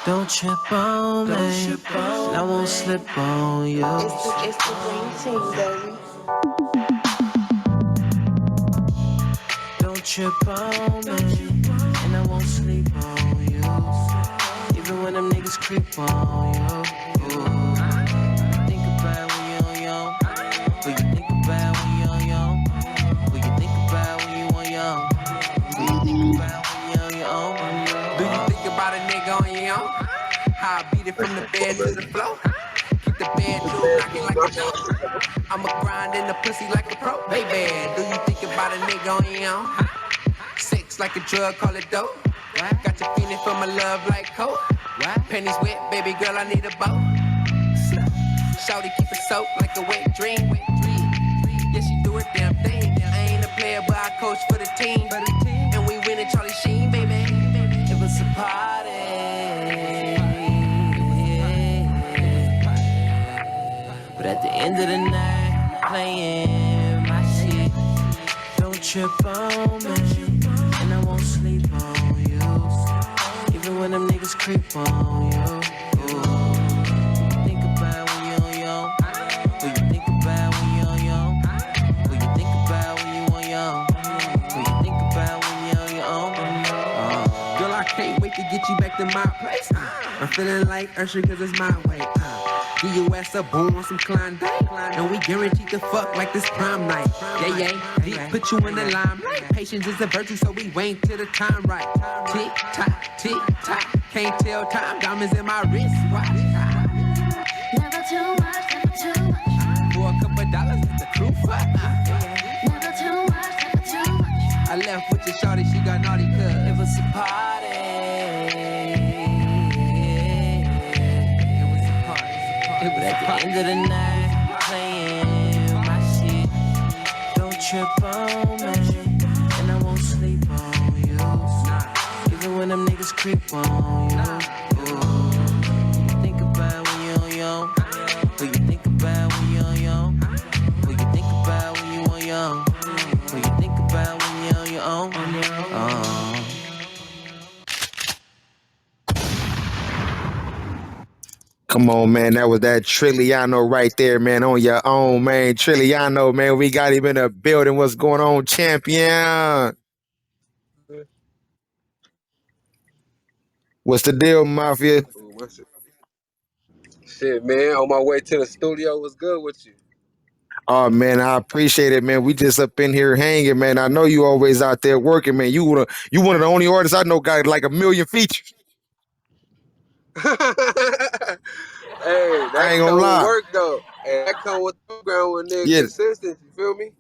Don't trip on me, and I won't slip on you. It's the green team, baby. Don't trip on me, and I won't sleep on you. Even when them niggas creep on you. You think about when you're on your own. What you think about when you're on your own. What you think about when you on your own. What you think about when you're on your own. Do you think about a nigga on your own? How I beat it from the bed to the floor. Keep the bedroom knocking like a door. I'ma grind in the pussy like a pro. Baby, do you think about a nigga on your own? Sex like a drug, call it dope. Got you feeling for my love like coke. Pennies wet, baby girl, I need a boat. Shawty keep it soaked like a wet dream. Yeah, she do her damn thing. I ain't a player, but I coach for the team. And we winning Charlie Sheen, baby. It was a party. But at the end of the night, playing my shit. Don't trip on me, and I won't sleep on you. Even when them niggas creep on you. Think about when you're on your own. What you think about when you're on your own. What you think about when you on your own. What you think about when you're on your own. Girl, I can't wait to get you back to my place. I'm feeling like Usher cause it's my way. Give your ass a boom on some Klondike. And we guaranteed to fuck like this prom night. Yeah, put you in the limelight. Patience is a virtue, so we wait till the time right. Tick tock, can't tell time. Diamonds in my wrist, watch. Never too much, never too much. For a couple dollars, let the crew fuck. Never too much, never too much. I left with your shorty, she got naughty cuz. It was a party. But at the end of the night, playing my shit. Don't trip on me, and I won't sleep on you. Even when them niggas creep on you. You think about when you're on your own. What you think about when you're on your own. What you think about when you on your own. What you think about when you're on your own. Come on, man. That was that Trilliano right there, man. On your own, man. Trilliano, man. We got him in the building. What's going on, champion? What's the deal, Mafia? What's it? Shit, man. On my way to the studio. What's good with you? Oh, man, I appreciate it, man. We just up in here hanging, man. I know you always out there working, man. You one of the only artists I know got like 1,000,000 features. Hey, I that ain't gonna come with lie. work though. And that come with the program with nigga Yeah. consistent. You feel me?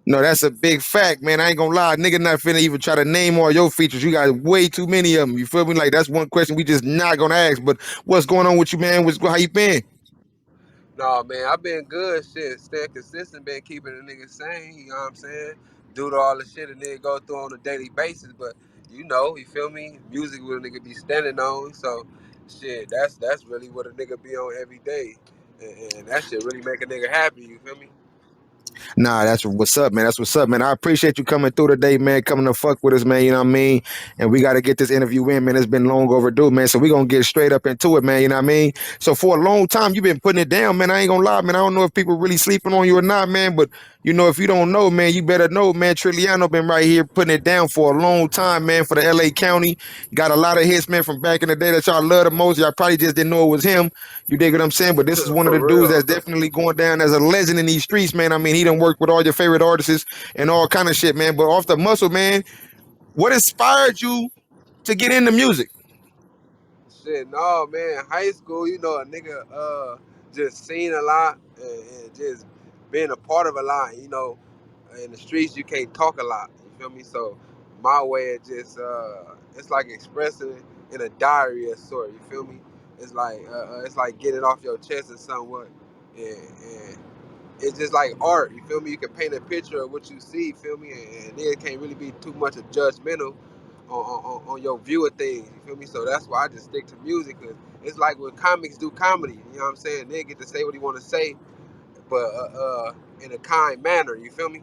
No, that's a big fact, man. I ain't gonna lie. Nigga not finna even try to name all your features. You got way too many of them. You feel me? Like, that's one question we just not gonna ask. But what's going on with you, man? How you been? Nah, man. I've been good. Shit, staying consistent. Been keeping the nigga sane. You know what I'm saying? Due to all the shit a nigga go through on a daily basis. But you feel me? Music will a nigga be standing on. So, shit, that's really what a nigga be on every day. And that shit really make a nigga happy. You feel me? Nah, that's what's up, man. That's what's up, man. I appreciate you coming through today, man. Coming to fuck with us, man. You know what I mean? And we got to get this interview in, man. It's been long overdue, man. So we gonna get straight up into it, man. You know what I mean? So for a long time, you've been putting it down, man. I ain't gonna lie, man. I don't know if people really sleeping on you or not, man. But if you don't know, man, you better know, man. Trilliano been right here putting it down for a long time, man. For the LA County, got a lot of hits, man, from back in the day that y'all love the most. Y'all probably just didn't know it was him. You dig what I'm saying? But this is one of For the dudes real. that's definitely going down as a legend in these streets, man. I mean, he done worked with all your favorite artists and all kind of shit, man. But off the muscle, man, what inspired you to get into music? Shit, no, man. High school, a nigga just seen a lot and just being a part of a lot. In the streets, you can't talk a lot. You feel me? So my way of just it's like expressing it in a diary of sort. You feel me? It's like getting off your chest or somewhat, and it's just like art. You feel me? You can paint a picture of what you see. You feel me? And it can't really be too much of judgmental on your view of things. You feel me? So that's why I just stick to music, because it's like when comics do comedy. You know what I'm saying? They get to say what he want to say, but in a kind manner. You feel me?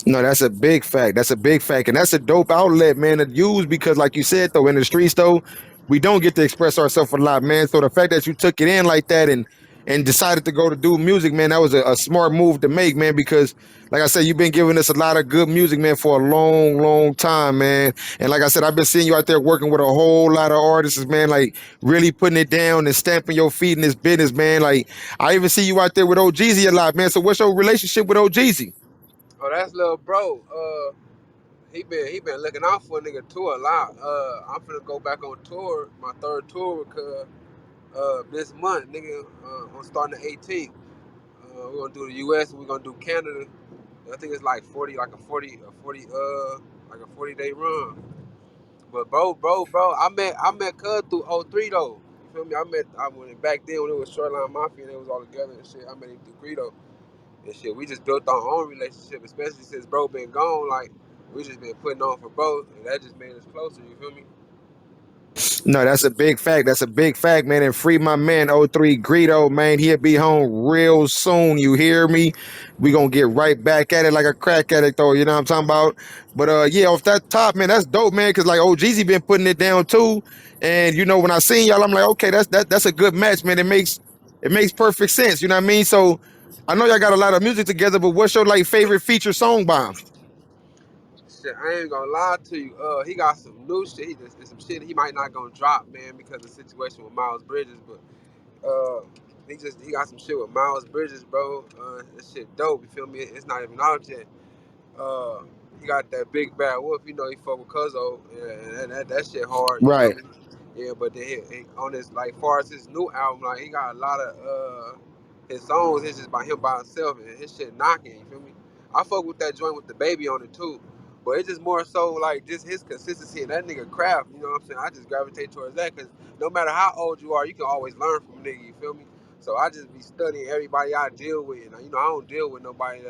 No, that's a big fact. That's a big fact. And that's a dope outlet, man, to use because, like you said, though, in the streets, though, we don't get to express ourselves a lot, man. So the fact that you took it in like that and decided to go to do music, man, that was a smart move to make, man, because like I said, you've been giving us a lot of good music, man, for a long, long time, man. And like I said, I've been seeing you out there working with a whole lot of artists, man, like really putting it down and stamping your feet in this business, man. Like I even see you out there with Ohgeesy a lot, man. So what's your relationship with Ohgeesy? Oh, that's little bro. He been looking out for a nigga too a lot. I'm finna go back on tour, my third tour, because this month, nigga, I'm starting the 18th. We're gonna do the U.S. and we're gonna do Canada. I think it's like 40, like like a 40-day run. But bro, I met Cuz through '03 though. You feel me? I went back then when it was Shoreline Mafia and they was all together and shit. I met him through Greedo and shit. We just built our own relationship, especially since bro been gone. Like we just been putting on for bro, and that just made us closer. You feel me? No, that's a big fact. That's a big fact, man. And free my man O3 Greedo, man. He'll be home real soon. You hear me? We gonna get right back at it like a crack addict, though. You know what I'm talking about? But yeah, off that top, man, that's dope, man. Cause like OGZ been putting it down too. And you know, when I seen y'all, I'm like, okay, that's a good match, man. It makes perfect sense. You know what I mean? So I know y'all got a lot of music together, but what's your like favorite feature song by him? Shit, I ain't gonna lie to you. He got some new shit. He just some shit he might not gonna drop, man, because of the situation with Miles Bridges. But uh, he got some shit with Miles Bridges, bro. That shit dope. You feel me? It's not even out yet. Uh, he got that big bad wolf. You know he fuck with Cuzzo, yeah, and that shit hard. You feel Right. me? Yeah, but then he on this like far as his new album, like he got a lot of his songs. It's just by him by himself, and his shit knocking. You feel me? I fuck with that joint with the baby on it too. But it's just more so like just his consistency and that nigga craft. You know what I'm saying? I just gravitate towards that because no matter how old you are, you can always learn from a nigga. You feel me? So I just be studying everybody I deal with. And, you know, I don't deal with nobody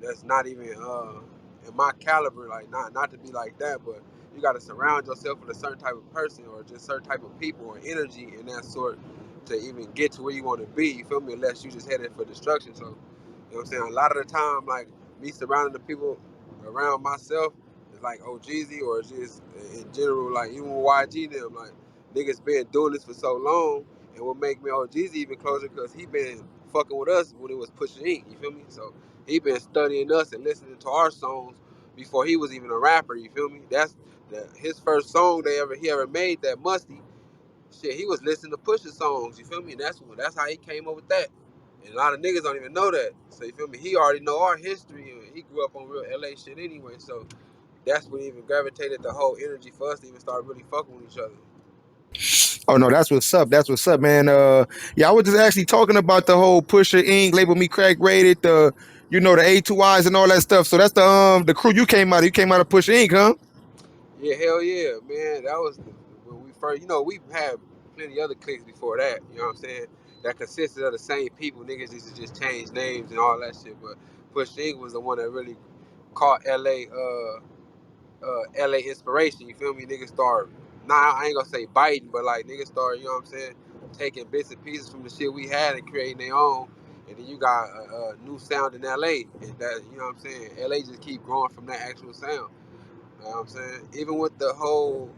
that's not even in my caliber. Like not to be like that, but you got to surround yourself with a certain type of person or just certain type of people or energy in that sort to even get to where you want to be. You feel me? Unless you just headed for destruction. So you know what I'm saying? A lot of the time, like me surrounding the people around myself is like OGZ or just in general, like even with YG them, like niggas been doing this for so long, and what make me OGZ even closer because he been fucking with us when it was pushing ink. You feel me? So he been studying us and listening to our songs before he was even a rapper. You feel me? That's his first song he ever made, that Musty. Shit, he was listening to Pusha songs. You feel me? And that's how he came up with that. And a lot of niggas don't even know that. So you feel me? He already know our history. And he grew up on real LA shit anyway. So that's what even gravitated the whole energy for us to even start really fucking with each other. Oh no, that's what's up. That's what's up, man. Yeah, I was just actually talking about the whole Pusher Ink, Label Me Crack Rated, the the A2Is and all that stuff. So that's the crew you came out of. You came out of Pusher Ink, huh? Yeah, hell yeah, man. That was when we first. You know, we've had plenty other cliques before that. You know what I'm saying? That consisted of the same people. Niggas used to just change names and all that shit. But Push Ink was the one that really caught LA inspiration. You feel me? Niggas start. Nah, I ain't gonna say biting, but like niggas start. You know what I'm saying? Taking bits and pieces from the shit we had and creating their own. And then you got a new sound in LA, and that you know what I'm saying. LA just keep growing from that actual sound. You know what I'm saying? Even with the whole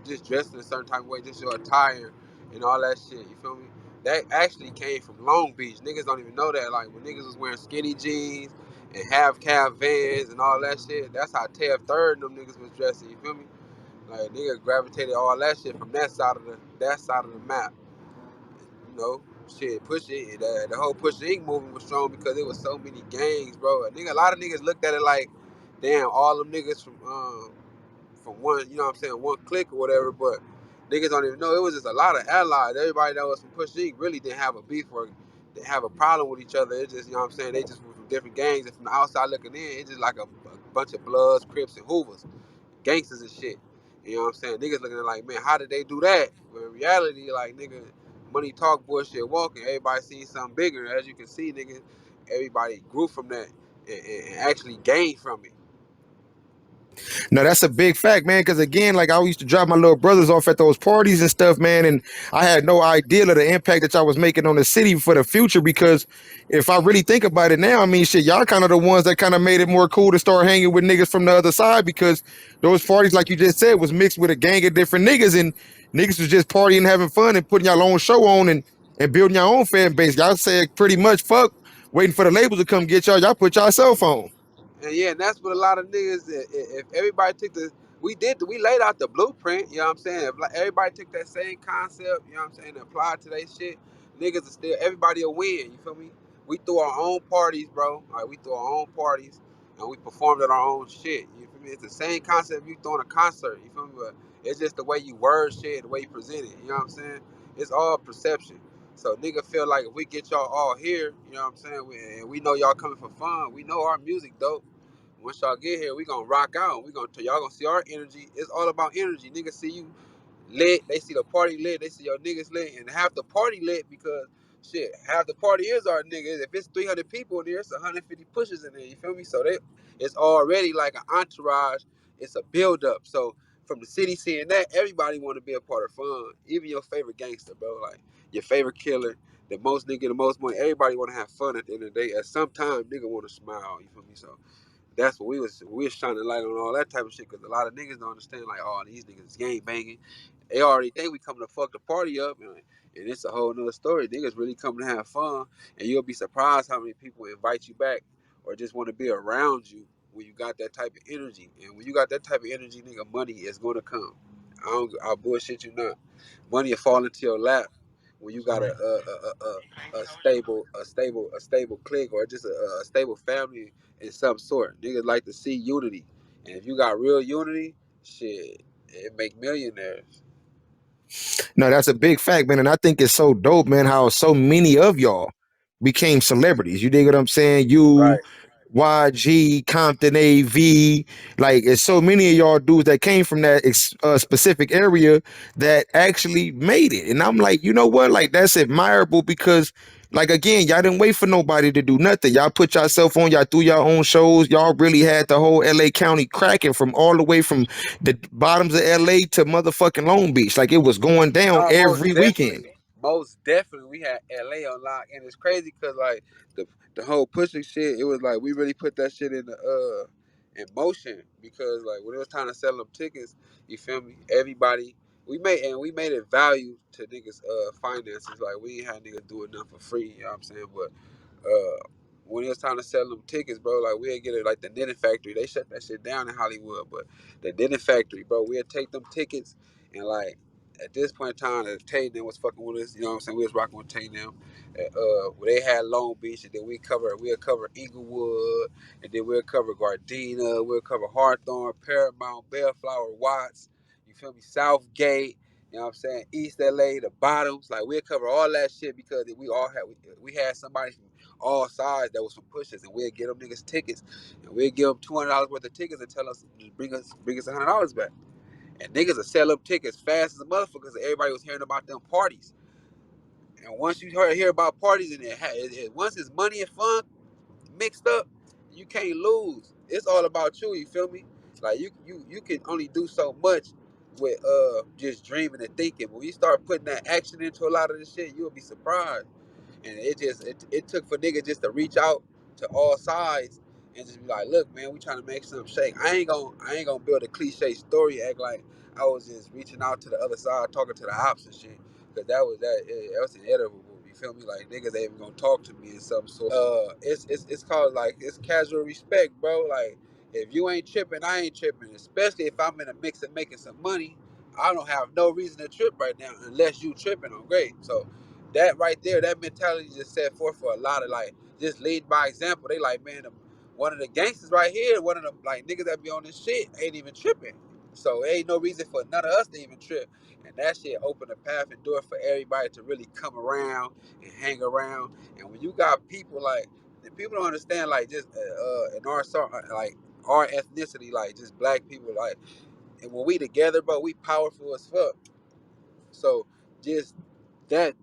just dressing a certain type of way, just your attire and all that shit, you feel me? That actually came from Long Beach. Niggas don't even know that. Like when niggas was wearing skinny jeans and half calf vans and all that shit, that's how Tev Third and them niggas was dressing, you feel me? Like niggas gravitated all that shit from that side of the map. You know, shit, Push It, the whole Push Ink movement was strong because it was so many gangs, bro. A lot of niggas looked at it like, damn, all them niggas from one, you know what I'm saying, one clique or whatever, but niggas don't even know. It was just a lot of allies. Everybody that was from Push Inc. really didn't have a beef or didn't have a problem with each other. It just, you know what I'm saying, they just were from different gangs, and from the outside looking in, it's just like a bunch of Bloods, Crips, and Hoovers, gangsters and shit. You know what I'm saying? Niggas looking at it like, man, how did they do that? But in reality, like, nigga, money talk, bullshit walking. Everybody sees something bigger. As you can see, nigga, everybody grew from that and actually gained from it. No, that's a big fact, man. Because again, like I used to drop my little brothers off at those parties and stuff, man, and I had no idea of the impact that y'all was making on the city for the future. Because if I really think about it now, I mean, shit, y'all kind of the ones that kind of made it more cool to start hanging with niggas from the other side. Because those parties, like you just said, was mixed with a gang of different niggas, and niggas was just partying, having fun, and putting y'all own show on and building your own fan base. Y'all said pretty much, fuck, waiting for the labels to come get y'all. Y'all put y'all cell phone. And yeah, and that's what a lot of niggas. If everybody took we laid out the blueprint. You know what I'm saying? If like everybody took that same concept, you know what I'm saying, and applied to their shit, niggas are still everybody will win. You feel me? We threw our own parties, bro. Like we threw our own parties, and we performed at our own shit. You feel me? It's the same concept you throwing a concert. You feel me? But it's just the way you word shit, the way you present it. You know what I'm saying? It's all perception. So nigga feel like if we get y'all all here, you know what I'm saying, and we know y'all coming for fun, we know our music dope. Once y'all get here, we gonna rock out. We gonna y'all gonna see our energy. It's all about energy. Niggas see you lit, they see the party lit, they see your niggas lit, and half the party lit because shit, half the party is our niggas. If it's 300 people in there, it's 150 pushers in there. You feel me? So it's already like an entourage. It's a build up. So from the city seeing that, everybody want to be a part of fun. Even your favorite gangster, bro. Like your favorite killer, the most nigga, the most money. Everybody want to have fun at the end of the day. At some time, nigga want to smile. You feel me? So that's what we was shining light on all that type of shit because a lot of niggas don't understand like, oh, these niggas is gang banging. They already think we coming to fuck the party up, and it's a whole nother story. Niggas really coming to have fun, and you'll be surprised how many people invite you back or just want to be around you when you got that type of energy. And when you got that type of energy, nigga, money is gonna come. I'll bullshit you not. Money will fall into your lap when you got a stable clique or just a stable family in some sort. Niggas like to see unity, and if you got real unity, shit, it make millionaires. No, that's a big fact, man. And I think it's so dope, man, how so many of y'all became celebrities. You dig what I'm saying? You, Right. YG, Compton AV, like it's so many of y'all dudes that came from that specific area that actually made it. And I'm like, you know what? Like that's admirable because like again, y'all didn't wait for nobody to do nothing. Y'all put yourself on, y'all threw your own shows. Y'all really had the whole LA County cracking from all the way from the bottoms of LA to motherfucking Long Beach. Like it was going down No, most every weekend. definitely. Most definitely, we had LA on lock, and it's crazy because like the whole pushing shit, it was like we really put that shit in motion because like when it was time to sell them tickets, you feel me? Everybody we made it value to niggas finances. Like we ain't had niggas doing nothing for free. You know what I'm saying? But when it was time to sell them tickets, bro, like we'd get it like the Knitting Factory. They shut that shit down in Hollywood, but the Knitting Factory, bro, we'd take them tickets and like at this point in time, Tay them was fucking with us. You know what I'm saying? We was rocking with Tay them. Where they had Long Beach, and then we'll cover Inglewood, and then we'll cover Gardena, we'll cover Hawthorne, Paramount, Bellflower, Watts. You feel me? Southgate. You know what I'm saying? East LA, the bottoms. Like we'll cover all that shit because we had somebody from all sides that was from pushers, and we'll get them niggas tickets, and we'll give them $200 worth of tickets and tell us bring us $100 back. And niggas will sell up tickets fast as a motherfucker because everybody was hearing about them parties. And once you hear about parties and once it's money and fun mixed up, you can't lose. It's all about you. You feel me? Like you can only do so much with just dreaming and thinking. When you start putting that action into a lot of this shit, you'll be surprised. And it took for niggas just to reach out to all sides and just be like, look, man, we trying to make something shake. I ain't gonna build a cliche story, act like I was just reaching out to the other side, talking to the ops and shit. Cause that was inevitable. You feel me? Like niggas ain't even gonna talk to me in some sort. It's called like it's casual respect, bro. Like if you ain't tripping, I ain't tripping. Especially if I'm in a mix and making some money, I don't have no reason to trip right now unless you tripping. I'm great. So that right there, that mentality just set forth for a lot of like just lead by example. They like, man, one of the gangsters right here, one of the like niggas that be on this shit ain't even tripping. So ain't no reason for none of us to even trip. And that shit open the path and door for everybody to really come around and hang around. And when you got people like the people don't understand like just in our like our ethnicity, like just black people, like and when we together, bro, we powerful as fuck. So just that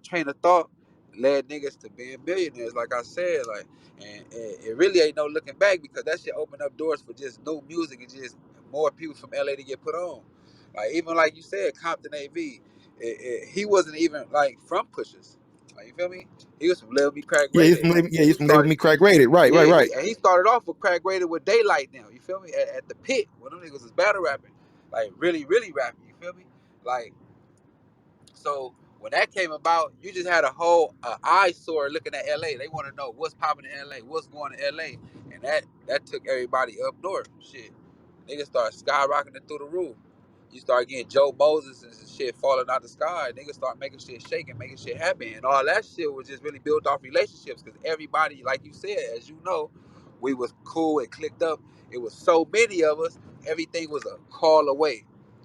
train of thought, led niggas to being billionaires, like I said, like, and it really ain't no looking back because that shit opened up doors for just new music and just more people from LA to get put on. Like even like you said, Compton AV, he wasn't even like from Pushers. Like you feel me? He was from Lil Me Crack Yeah, Rated. he's He from Label started, Me Crack Rated. Right, yeah, right, right. he started off with Crack Rated with Daylight now. You feel me? At the pit when them niggas was battle rapping, like really, really rapping. You feel me? Like so when that came about, you just had a whole eyesore looking at LA. They want to know what's popping in LA, what's going to LA, and that took everybody up north. Shit, niggas start skyrocketing through the roof. You start getting Joe Moses and shit falling out the sky. Niggas start making shit shake and making shit happen, and all that shit was just really built off relationships. Because everybody, like you said, as you know, we was cool and clicked up. It was so many of us. Everything was a call away.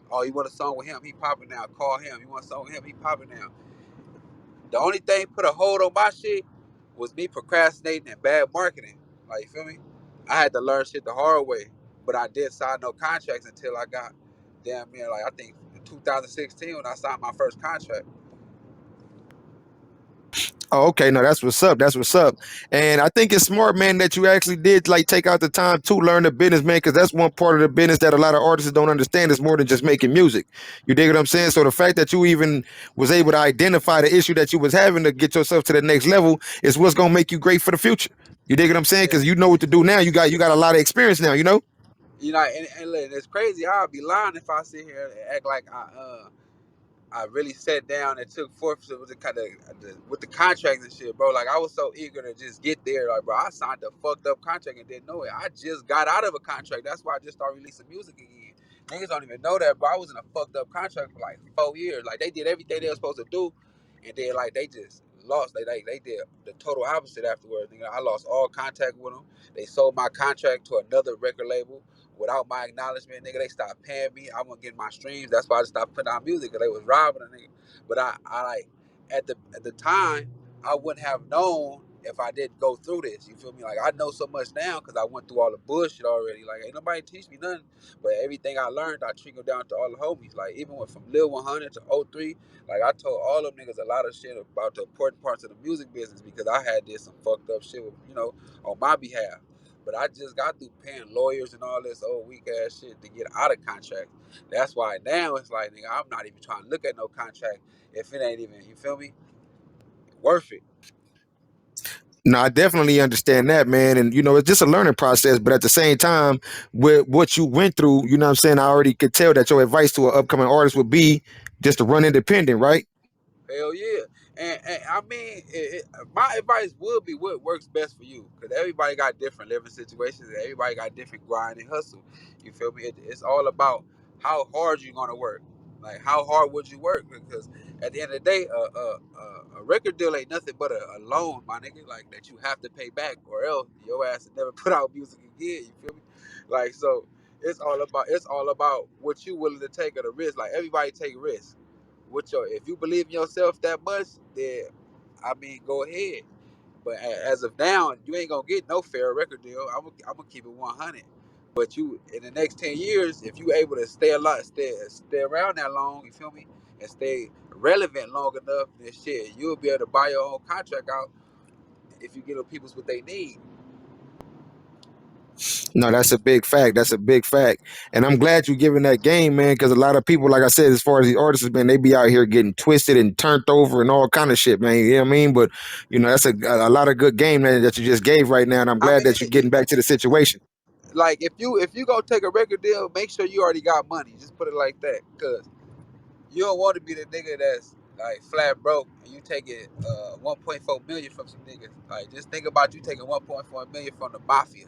Oh, you want a song with him? He popping now. Call him. You want a song with him? He popping now. The only thing put a hold on my shit was me procrastinating and bad marketing. Like, you feel me? I had to learn shit the hard way, but I did sign no contracts until I got damn near like I think in 2016 when I signed my first contract. Oh, okay. No, that's what's up. That's what's up. And I think it's smart, man, that you actually did like take out the time to learn the business, man, because that's one part of the business that a lot of artists don't understand is more than just making music. You dig what I'm saying? So the fact that you even was able to identify the issue that you was having to get yourself to the next level is what's gonna make you great for the future. You dig what I'm saying? Yeah. Because you know what to do now. You got a lot of experience now. You know. You know, and look, it's crazy. I'd be lying if I sit here and act like I really sat down and took forth with the kind of with the contracts and shit, bro. Like I was so eager to just get there, like bro. I signed a fucked up contract and didn't know it. I just got out of a contract. That's why I just started releasing music again. Niggas don't even know that, bro. I was in a fucked up contract for like 4 years. Like they did everything they were supposed to do, and then like they just lost. They did the total opposite afterwards. Nigga, I lost all contact with them. They sold my contract to another record label without my acknowledgement, nigga. They stopped paying me. I wasn't getting my streams. That's why I just stopped putting out music because they was robbing a nigga. But I like at the time I wouldn't have known if I didn't go through this. You feel me? Like I know so much now because I went through all the bullshit already. Like ain't nobody teach me nothing, but everything I learned I trickled down to all the homies. Like even went from Lil 100 to '03. Like I told all them niggas a lot of shit about the important parts of the music business because I had did some fucked up shit with, on my behalf. But I just got through paying lawyers and all this old weak ass shit to get out of contract. That's why now it's like, nigga, I'm not even trying to look at no contract if it ain't even, you feel me, worth it. No, I definitely understand that, man. And, it's just a learning process. But at the same time, with what you went through, you know what I'm saying? I already could tell that your advice to an upcoming artist would be just to run independent, right? Hell yeah. And I mean, my advice would be what works best for you. Because everybody got different living situations and everybody got different grind and hustle. You feel me? It's all about how hard you're going to work. Like, how hard would you work? Because at the end of the day, a record deal ain't nothing but a loan, my nigga. Like, that you have to pay back or else your ass will never put out music again. You feel me? Like, so it's all about what you willing to take of the risk. Like, everybody take risks if you believe in yourself that much, then I mean, go ahead. But as of now, you ain't gonna get no fair record deal. I'm gonna keep it 100. But you in the next 10 years, if you able to stay around that long, you feel me, and stay relevant long enough, then shit, you'll be able to buy your own contract out if you get the people's what they need. No, that's a big fact. That's a big fact. And I'm glad you're giving that game, man, because a lot of people, like I said, as far as the artists, man, they be out here getting twisted and turned over and all kind of shit, man. You know what I mean? But, that's a lot of good game, man, that you just gave right now. And I'm I glad mean, that you're getting back to the situation. like if you go take a record deal, make sure you already got money. Just put it like that, cause you don't want to be the nigga that's like flat broke and you taking 1.4 million from some niggas. Like just think about you taking 1.4 million from the mafia,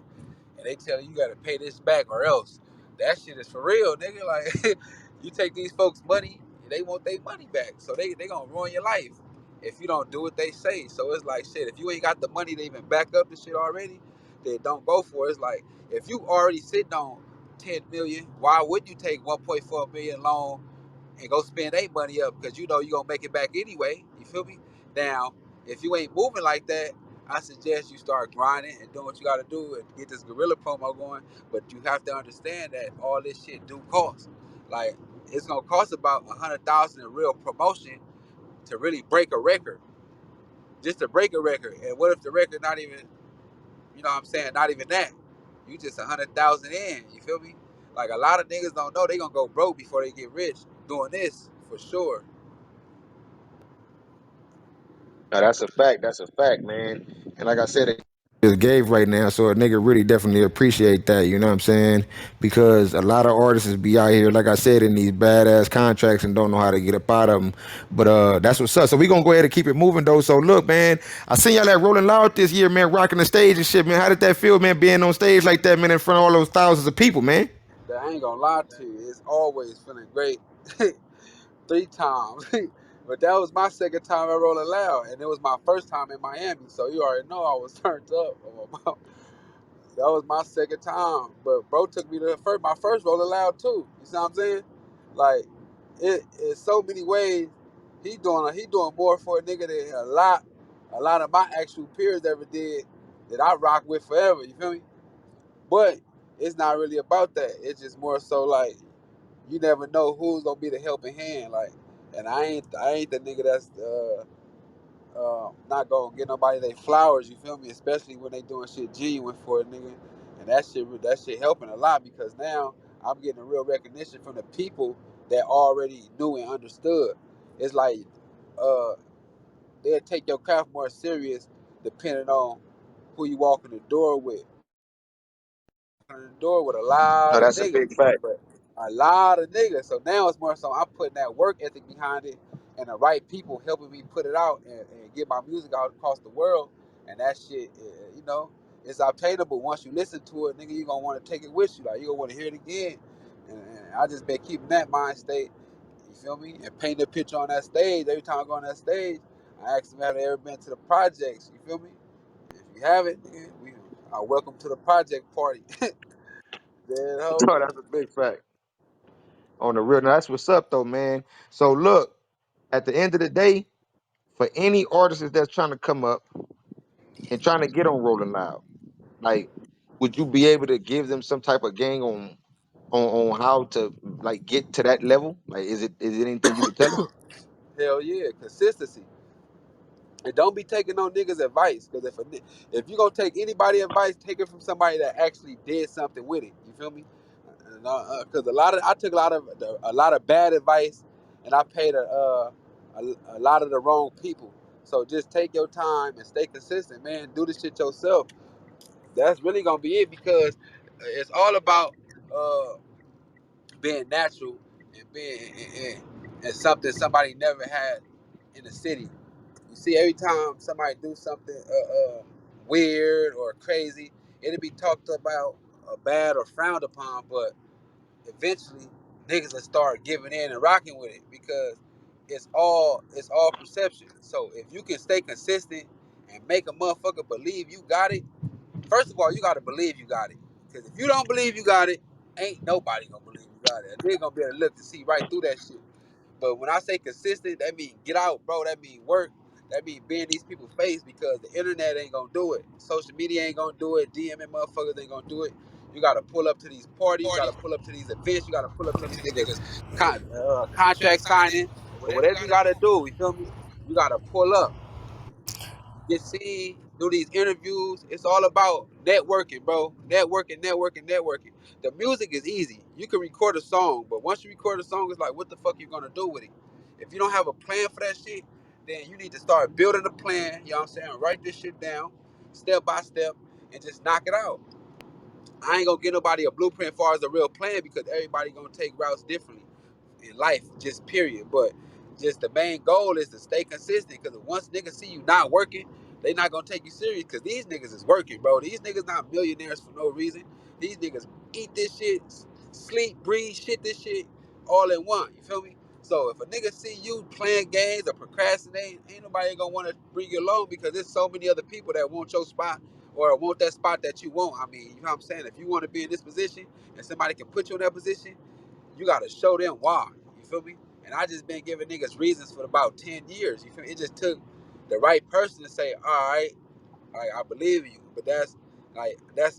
and they tell you gotta pay this back or else. That shit is for real, nigga. Like you take these folks' money, they want their money back, so they gonna ruin your life if you don't do what they say. So it's like shit. If you ain't got the money to even back up the shit already, then don't go for it. It's like if you already sitting on 10 million, why would you take 1.4 million loan and go spend their money up because you know you're gonna make it back anyway. You feel me? Now, if you ain't moving like that, I suggest you start grinding and doing what you gotta do and get this gorilla promo going. But you have to understand that all this shit do cost. Like it's gonna cost about 100,000 in real promotion to really break a record. just to break a record. And what if the record not even, you know what I'm saying, not even that? You just 100,000 in. You feel me? Like a lot of niggas don't know they gonna go broke before they get rich doing this for sure. No, that's a fact. That's a fact, man. And like I said, it just gave right now, so a nigga really definitely appreciate that. You know what I'm saying? Because a lot of artists be out here, like I said, in these badass contracts and don't know how to get up out of them. But that's what's up. So we gonna go ahead and keep it moving though. So look, man, I seen y'all at Rolling Loud this year, man, rocking the stage and shit, man. How did that feel, man, being on stage like that, man, in front of all those thousands of people, man? That I ain't gonna lie to you, it's always feeling great. 3 times. But that was my second time at Rolling Loud, and it was my first time in Miami. So you already know I was turned up. That was my second time. But bro took me to my first Rolling Loud too. You see what I'm saying? Like it in so many ways, he doing more for a nigga than a lot of my actual peers ever did that I rock with forever. You feel me? But it's not really about that. It's just more so like you never know who's gonna be the helping hand. Like, and I ain't the nigga that's not gonna get nobody they flowers. You feel me? Especially when they doing shit genuine for a nigga, and that shit helping a lot because now I'm getting a real recognition from the people that already knew and understood. It's like uh, they'll take your craft more serious depending on who you walk in the door with. In the door with a lot No, of that's a big niggas, fact. but a lot of niggas. So now it's more so I'm putting that work ethic behind it and the right people helping me put it out and get my music out across the world. And that shit, it's obtainable. Once you listen to it, nigga, you gonna want to take it with you. Like you gonna want to hear it again. And I just been keeping that mind state. You feel me? And paint a picture on that stage. Every time I go on that stage, I ask them have they ever been to the projects. You feel me? If you haven't, nigga, welcome to the project party. Dead No, homie. that's a big fact. On the real. Now that's what's up though, man. So look, at the end of the day, for any artist that's trying to come up and trying to get on Rolling Loud, like, would you be able to give them some type of gang on how to like get to that level? Like, is it anything you could tell them? Hell yeah, consistency. And don't be taking no niggas' advice. Because if you gonna take anybody advice, take it from somebody that actually did something with it. You feel me? Because I took a lot of bad advice, and I paid a lot of the wrong people. So just take your time and stay consistent, man. Do this shit yourself. That's really gonna be it because it's all about uh, being natural and being and something somebody never had in the city. You see, every time somebody do something weird or crazy, it'll be talked about bad or frowned upon. But eventually, niggas will start giving in and rocking with it because it's all perception. So if you can stay consistent and make a motherfucker believe you got it, first of all, you gotta believe you got it. Because if you don't believe you got it, ain't nobody gonna believe you got it. They gonna be able to look to see right through that shit. But when I say consistent, that mean get out, bro. That mean work. That mean be in these people's face because the internet ain't gonna do it. Social media ain't gonna do it. DMing motherfuckers ain't gonna do it. You gotta pull up to these parties. You gotta pull up to these events. You gotta pull up to these niggas contract signing or whatever you gotta do. You feel me? You gotta pull up, get seen, do these interviews. It's all about networking, bro. Networking, networking, networking. The music is easy. You can record a song, but once you record a song, it's like, what the fuck you gonna do with it? If you don't have a plan for that shit, then you need to start building a plan. You know what I'm saying? Write this shit down, step by step, and just knock it out. I ain't gonna get nobody a blueprint as far as a real plan because everybody gonna take routes differently in life, just period. But just the main goal is to stay consistent because once niggas see you not working, they not gonna take you serious because these niggas is working, bro. These niggas not millionaires for no reason. These niggas eat this shit, sleep, breathe, shit this shit all in one. You feel me? So if a nigga see you playing games or procrastinating, ain't nobody gonna want to bring you along because there's so many other people that want your spot or want that spot that you want. I mean, you know what I'm saying? If you want to be in this position and somebody can put you in that position, you gotta show them why. You feel me? And I just been giving niggas reasons for about 10 years. You feel me? It just took the right person to say, all right, I believe you. But that's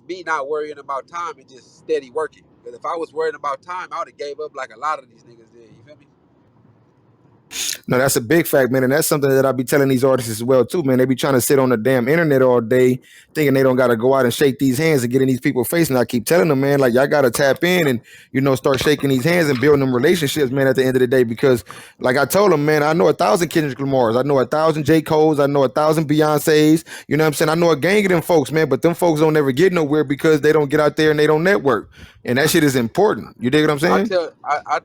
me not worrying about time and just steady working. Because if I was worrying about time, I would have gave up like a lot of these niggas did. You feel me? No, that's a big fact, man, and that's something that I be telling these artists as well too, man. They be trying to sit on the damn internet all day, thinking they don't got to go out and shake these hands and get in these people's face. And I keep telling them, man, like y'all got to tap in and start shaking these hands and building them relationships, man. At the end of the day, because like I told them, man, I know 1,000 Kendrick Lamars, I know 1,000 J Cole's, I know 1,000 Beyonce's. You know what I'm saying? I know a gang of them folks, man, but them folks don't ever get nowhere because they don't get out there and they don't network, and that shit is important. You dig what I'm saying? I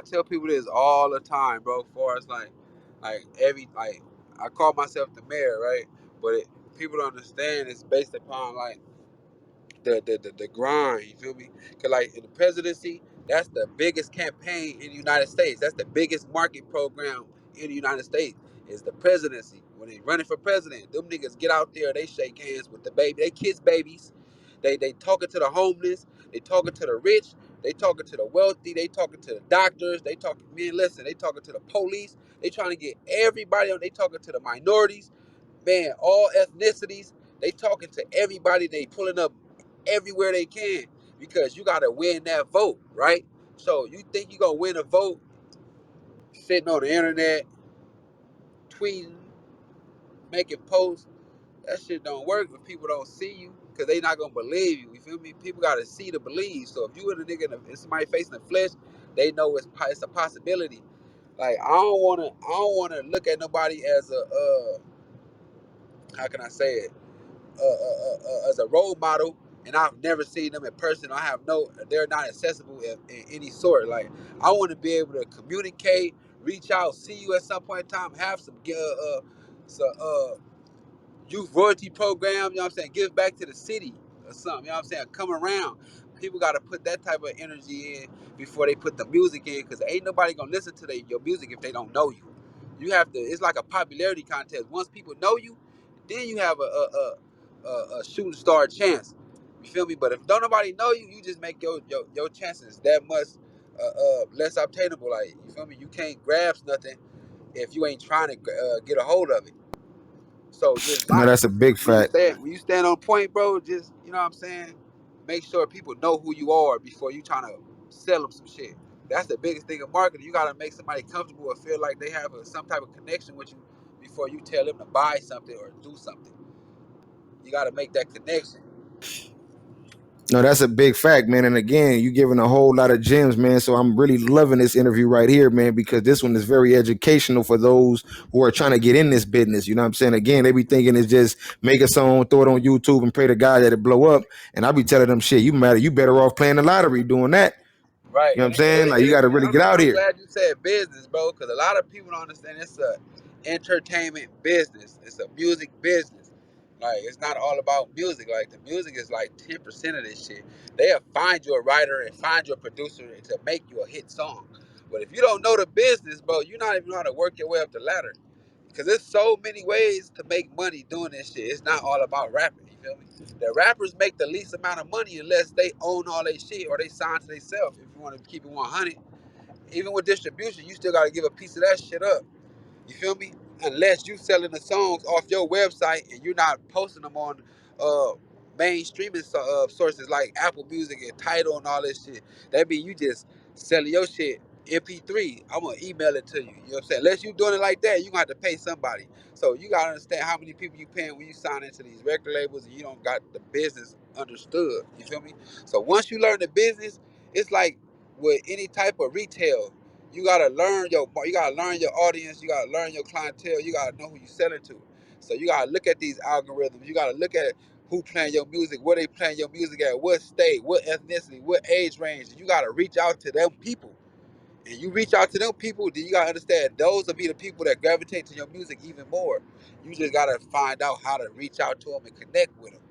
tell people this all the time, bro. As far as like I call myself the mayor, right? But people don't understand it's based upon like the grind. You feel me? Cause like in the presidency, that's the biggest campaign in the United States. That's the biggest market program in the United States. Is the presidency. When they running for president, them niggas get out there. They shake hands with the baby. They kiss babies. They talking to the homeless. They talking to the rich. They talking to the wealthy. They talking to the doctors. They talking. Man, listen. They talking to the police. They trying to get everybody on. They talking to the minorities. Man, all ethnicities. They talking to everybody. They pulling up everywhere they can because you gotta win that vote, right? So you think you gonna win a vote sitting on the internet, tweeting, making posts? That shit don't work if people don't see you because they not gonna believe you. You feel me? People gotta see to believe. So if you and a nigga and somebody facing the flesh, they know it's a possibility. Like I don't wanna look at nobody as a how can I say it? As a role model, and I've never seen them in person. They're not accessible in any sort. Like I want to be able to communicate, reach out, see you at some point in time, have some youth royalty program. You know what I'm saying? Give back to the city or something. You know what I'm saying? Come around. People got to put that type of energy in before they put the music in, because ain't nobody gonna listen to your music if they don't know you. You have to. It's like a popularity contest. Once people know you, then you have a shooting star chance. You feel me? But if don't nobody know you, you just make your chances that much less obtainable. Like you feel me? You can't grasp nothing if you ain't trying to get a hold of it. So just No, like that's a big fact. when you stand on point, bro, just you know what I'm saying. Make sure people know who you are before you trying to sell them some shit. That's the biggest thing of marketing. You gotta make somebody comfortable or feel like they have some type of connection with you before you tell them to buy something or do something. You gotta make that connection. No, that's a big fact, man. And again, you giving a whole lot of gems, man. So I'm really loving this interview right here, man, because this one is very educational for those who are trying to get in this business. You know what I'm saying? Again, they be thinking it's just make a song, throw it on YouTube, and pray to God that it blow up. And I be telling them, shit, you better off playing the lottery doing that. Right. You know what I'm saying? Like you got to really get out I'm here. glad you said business, bro, because a lot of people don't understand it's a entertainment business. It's a music business. Like it's not all about music. Like the music is like 10% of this shit. They'll find you a writer and find you a producer to make you a hit song. But if you don't know the business, bro, you not even know how to work your way up the ladder. Because there's so many ways to make money doing this shit. It's not all about rapping. You feel me? The rappers make the least amount of money unless they own all their shit or they sign to themselves. If you want to keep it 100, even with distribution, you still got to give a piece of that shit up. You feel me? Unless you selling the songs off your website and you're not posting them on uh main streaming sources like Apple Music and Tidal and all this shit. That mean you just selling your shit MP3. I'm gonna email it to you. You know what I'm saying? Unless you doing it like that, you gonna have to pay somebody. So you gotta understand how many people you paying when you sign into these record labels and you don't got the business understood. You feel me? So once you learn the business, it's like with any type of retail. You gotta learn your audience, you gotta learn your clientele, you gotta know who you selling to. So you gotta look at these algorithms, you gotta look at who playing your music, where they playing your music at, what state, what ethnicity, what age range. You gotta reach out to them people. And you reach out to them people, then you gotta understand those will be the people that gravitate to your music even more. You just gotta find out how to reach out to them and connect with them.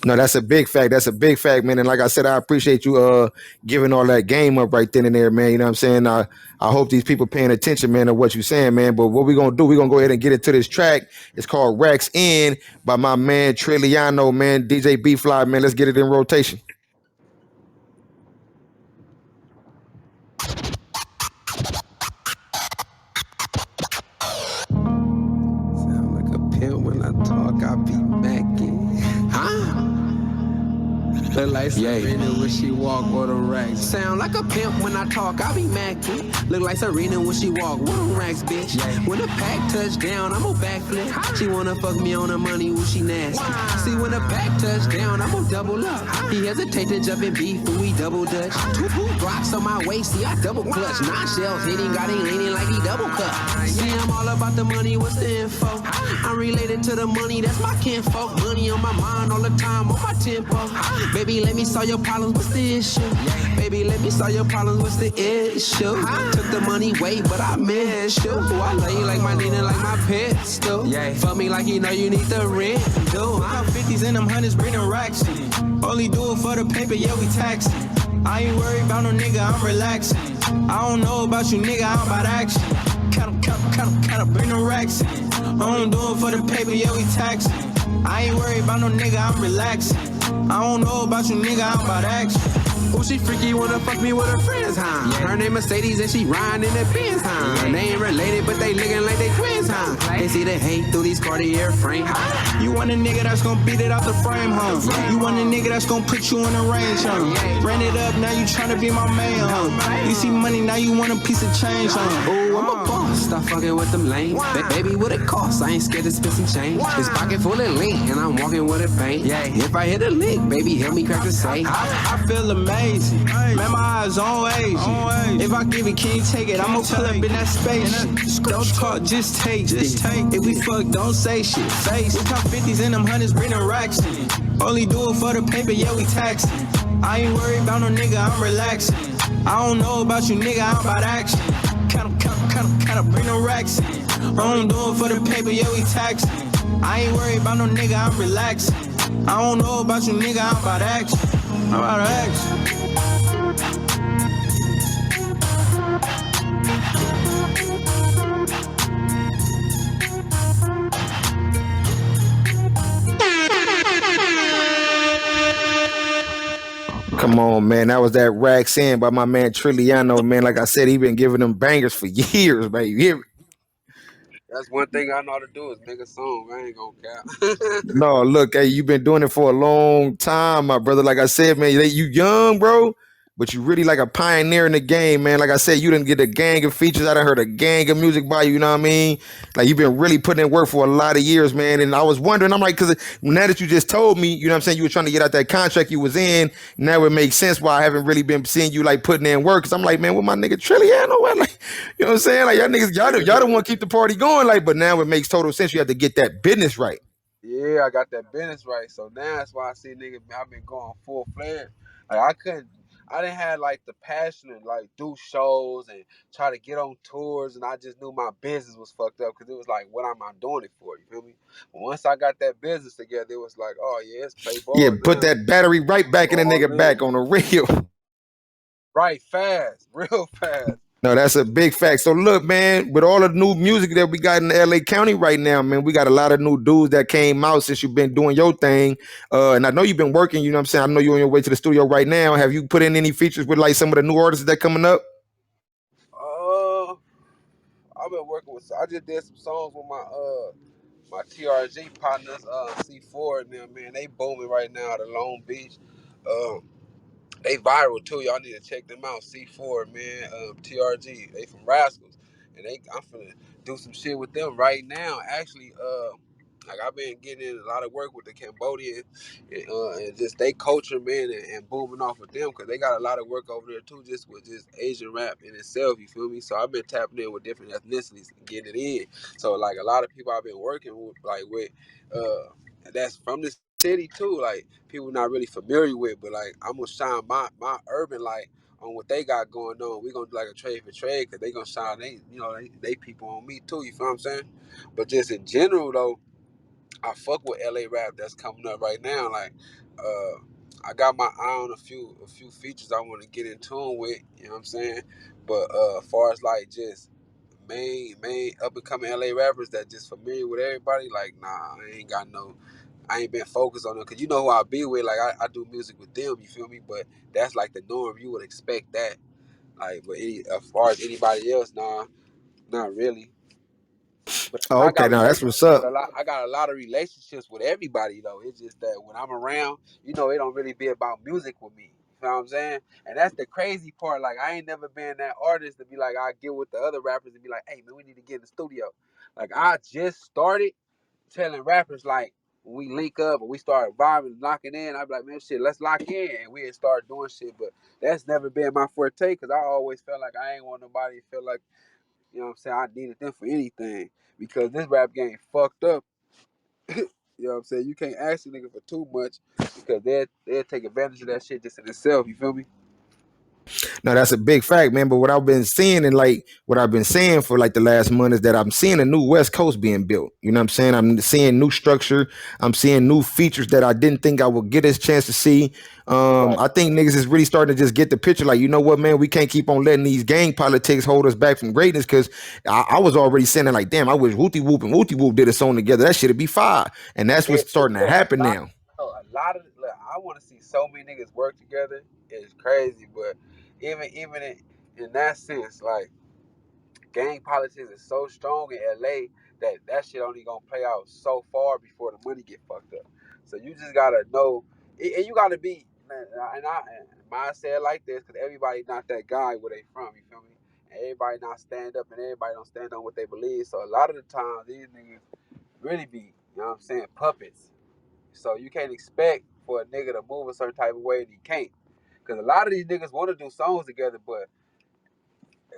No, that's a big fact. That's a big fact, man. And like I said, I appreciate you giving all that game up right then and there, man. You know what I'm saying? I hope these people paying attention, man, to what you saying, man. But what we gonna do, we gonna go ahead and get into this track. It's called Racks In by my man Trilliano, man, DJ B Fly, man. Let's get it in rotation. Sound like a pimp when I talk, I be macking. Huh? Look like Serena when she walk with them racks. Sound like a pimp when I talk, I be macking. Look like Serena when she walk with them racks, bitch. When the pack touch down, I'm a backflip. She wanna fuck me on the money when she nasty. See when the pack touch down, I'm gonna double up. He hesitate to jump in beef when we double dutch. Two blocks on my waist, see I double clutch. 9 shells hitting, got him leaning like he double cut. See I'm all about the money, what's the info? I'm related to the money, that's my kinfolk. Money on my mind all the time, on my tempo. Baby, let me solve your problems, what's the issue? Baby, let me solve your problems, what's the issue? Took the money away, but I missed you. I love you like my Nina, like my pistol. Fuck me like you know you need the rent, dude. I got 50s and them hundreds, bring them racks in. Only do it for the paper, yeah, we taxing. I ain't worried about no nigga, I'm relaxing. I don't know about you, nigga, I'm about action. Count, bring them racks in. I don't do it for the paper, yeah, we taxing. I ain't worried about no nigga, I'm relaxing. I don't know about you, nigga, I'm about action. Ooh, she freaky, wanna fuck me with her friends, huh? Her name Mercedes and she riding in the Benz, huh? They ain't related, but they looking like they twins, huh? They see the hate through these Cartier frames. You want a nigga that's gon' beat it out the frame, huh? You want a nigga that's gon' put you in the range, huh? Ran it up, now you tryna be my man, huh? You see money, now you want a piece of change, huh? Ooh, I'm a boss, stop fucking with them lanes. Baby, what it costs? I ain't scared to spend some change. This pocket full of lean, and I'm walking with a paint. If I hit a lick, baby, help me crack the safe. I feel amazing. Man, my eyes on Asian. If I give it, can you take it? I'ma pull up in that space. Don't talk, just taste it. If we fuck, don't say shit. Face. We count 50s and them hundreds, bring them racks in. Only do it for the paper, yeah, we taxing. I ain't worried about no nigga, I'm relaxing. I don't know about you, nigga, I'm about action. Count, bring them racks in. I don't do it for the paper, yeah, we taxing. I ain't worried about no nigga, I'm relaxing. I don't know about you, nigga, I'm about action. I'm about action. Come on, man. That was that Racks In by my man Trilliano, man. Like I said, he been giving them bangers for years, baby. You hear me? That's one thing I know how to do is make a song. I ain't gonna cap. No, look, hey, you've been doing it for a long time, my brother. Like I said, man, you young, bro, but you really like a pioneer in the game, man. Like I said, you didn't get a gang of features. I done heard a gang of music by you, you know what I mean? Like you've been really putting in work for a lot of years, man. And I was wondering, I'm like, because now that you just told me, you know what I'm saying, you were trying to get out that contract you was in, now it makes sense why I haven't really been seeing you like putting in work. Cause I'm like, man, what my nigga Trilliano at? Like, you know what I'm saying? Like y'all niggas, y'all don't want to keep the party going, like, but now it makes total sense. You have to get that business right. Yeah, I got that business right. So now that's why I see niggas, I've been going full fledged. Like I didn't have like the passion to like do shows and try to get on tours, and I just knew my business was fucked up because it was like, what am I doing it for? You feel me? But once I got that business together, it was like, oh yeah, it's play Yeah, ball put now. that battery right back in the All nigga in. back on the real. Right, fast, real fast. No, that's a big fact. So look, man, with all the new music that we got in LA County right now, man, we got a lot of new dudes that came out since you've been doing your thing. And I know you've been working, you know what I'm saying? I know you're on your way to the studio right now. Have you put in any features with like some of the new artists that coming up? I've been working with. I just did some songs with my TRG partners, C4 and them. Man, they booming right now out of Long Beach. Um, They viral too. Y'all need to check them out. C4, man, TRG. They from Rascals, and I'm finna do some shit with them right now. Actually, like I've been getting in a lot of work with the Cambodians, and just they culture, man, and booming off with them because they got a lot of work over there too, just with just Asian rap in itself. You feel me? So I've been tapping in with different ethnicities and getting it in. So like a lot of people I've been working with, that's from this city too. Like people not really familiar with, but like I'm gonna shine my urban light on what they got going on. We gonna do like a trade for trade because they gonna shine they people on me too. You feel what I'm saying? But just in general though, I fuck with LA rap that's coming up right now. Like I got my eye on a few features I want to get in tune with. You know what I'm saying? But far as like just main up and coming LA rappers that just familiar with everybody, like nah, I ain't been focused on them because you know who I be with. Like I do music with them. You feel me? But that's like the norm. You would expect that. Like, but as far as anybody else, nah, not really. But Oh, I okay, got now that's what's up. I got a lot of relationships with everybody though. It's just that when I'm around, you know, it don't really be about music with me. You know what I'm saying? And that's the crazy part. Like I ain't never been that artist to be like I get with the other rappers and be like, hey man, we need to get in the studio. Like I just started telling rappers like when we link up and we start vibing, locking in, I'd be like, man, shit, let's lock in, and we start doing shit. But that's never been my forte because I always felt like I ain't want nobody to feel like, you know what I'm saying, I needed them for anything because this rap game fucked up. You know what I'm saying? You can't ask a nigga for too much because they'll take advantage of that shit just in itself. You feel me? No, that's a big fact, man. But what I've been seeing and like what I've been saying for like the last month is that I'm seeing a new West Coast being built. You know what I'm saying? I'm seeing new structure. I'm seeing new features that I didn't think I would get a chance to see. Right. I think niggas is really starting to just get the picture. Like, you know what, man? We can't keep on letting these gang politics hold us back from greatness. Because I was already saying it like, damn, I wish Wooty Whoop and Wooty Whoop did a song together. That shit'd be fire. And that's what's It's starting to happen now. a lot of look, I want to see so many niggas work together. It's crazy, but even in that sense, like gang politics is so strong in LA that shit only gonna play out so far before the money get fucked up. So you just gotta know, and you gotta be. And I say it like this because everybody not that guy where they from. You feel me? And everybody not stand up, and everybody don't stand on what they believe. So a lot of the times these niggas really be, you know what I'm saying, puppets. So you can't expect for a nigga to move a certain type of way and he can't. Cause a lot of these niggas want to do songs together, but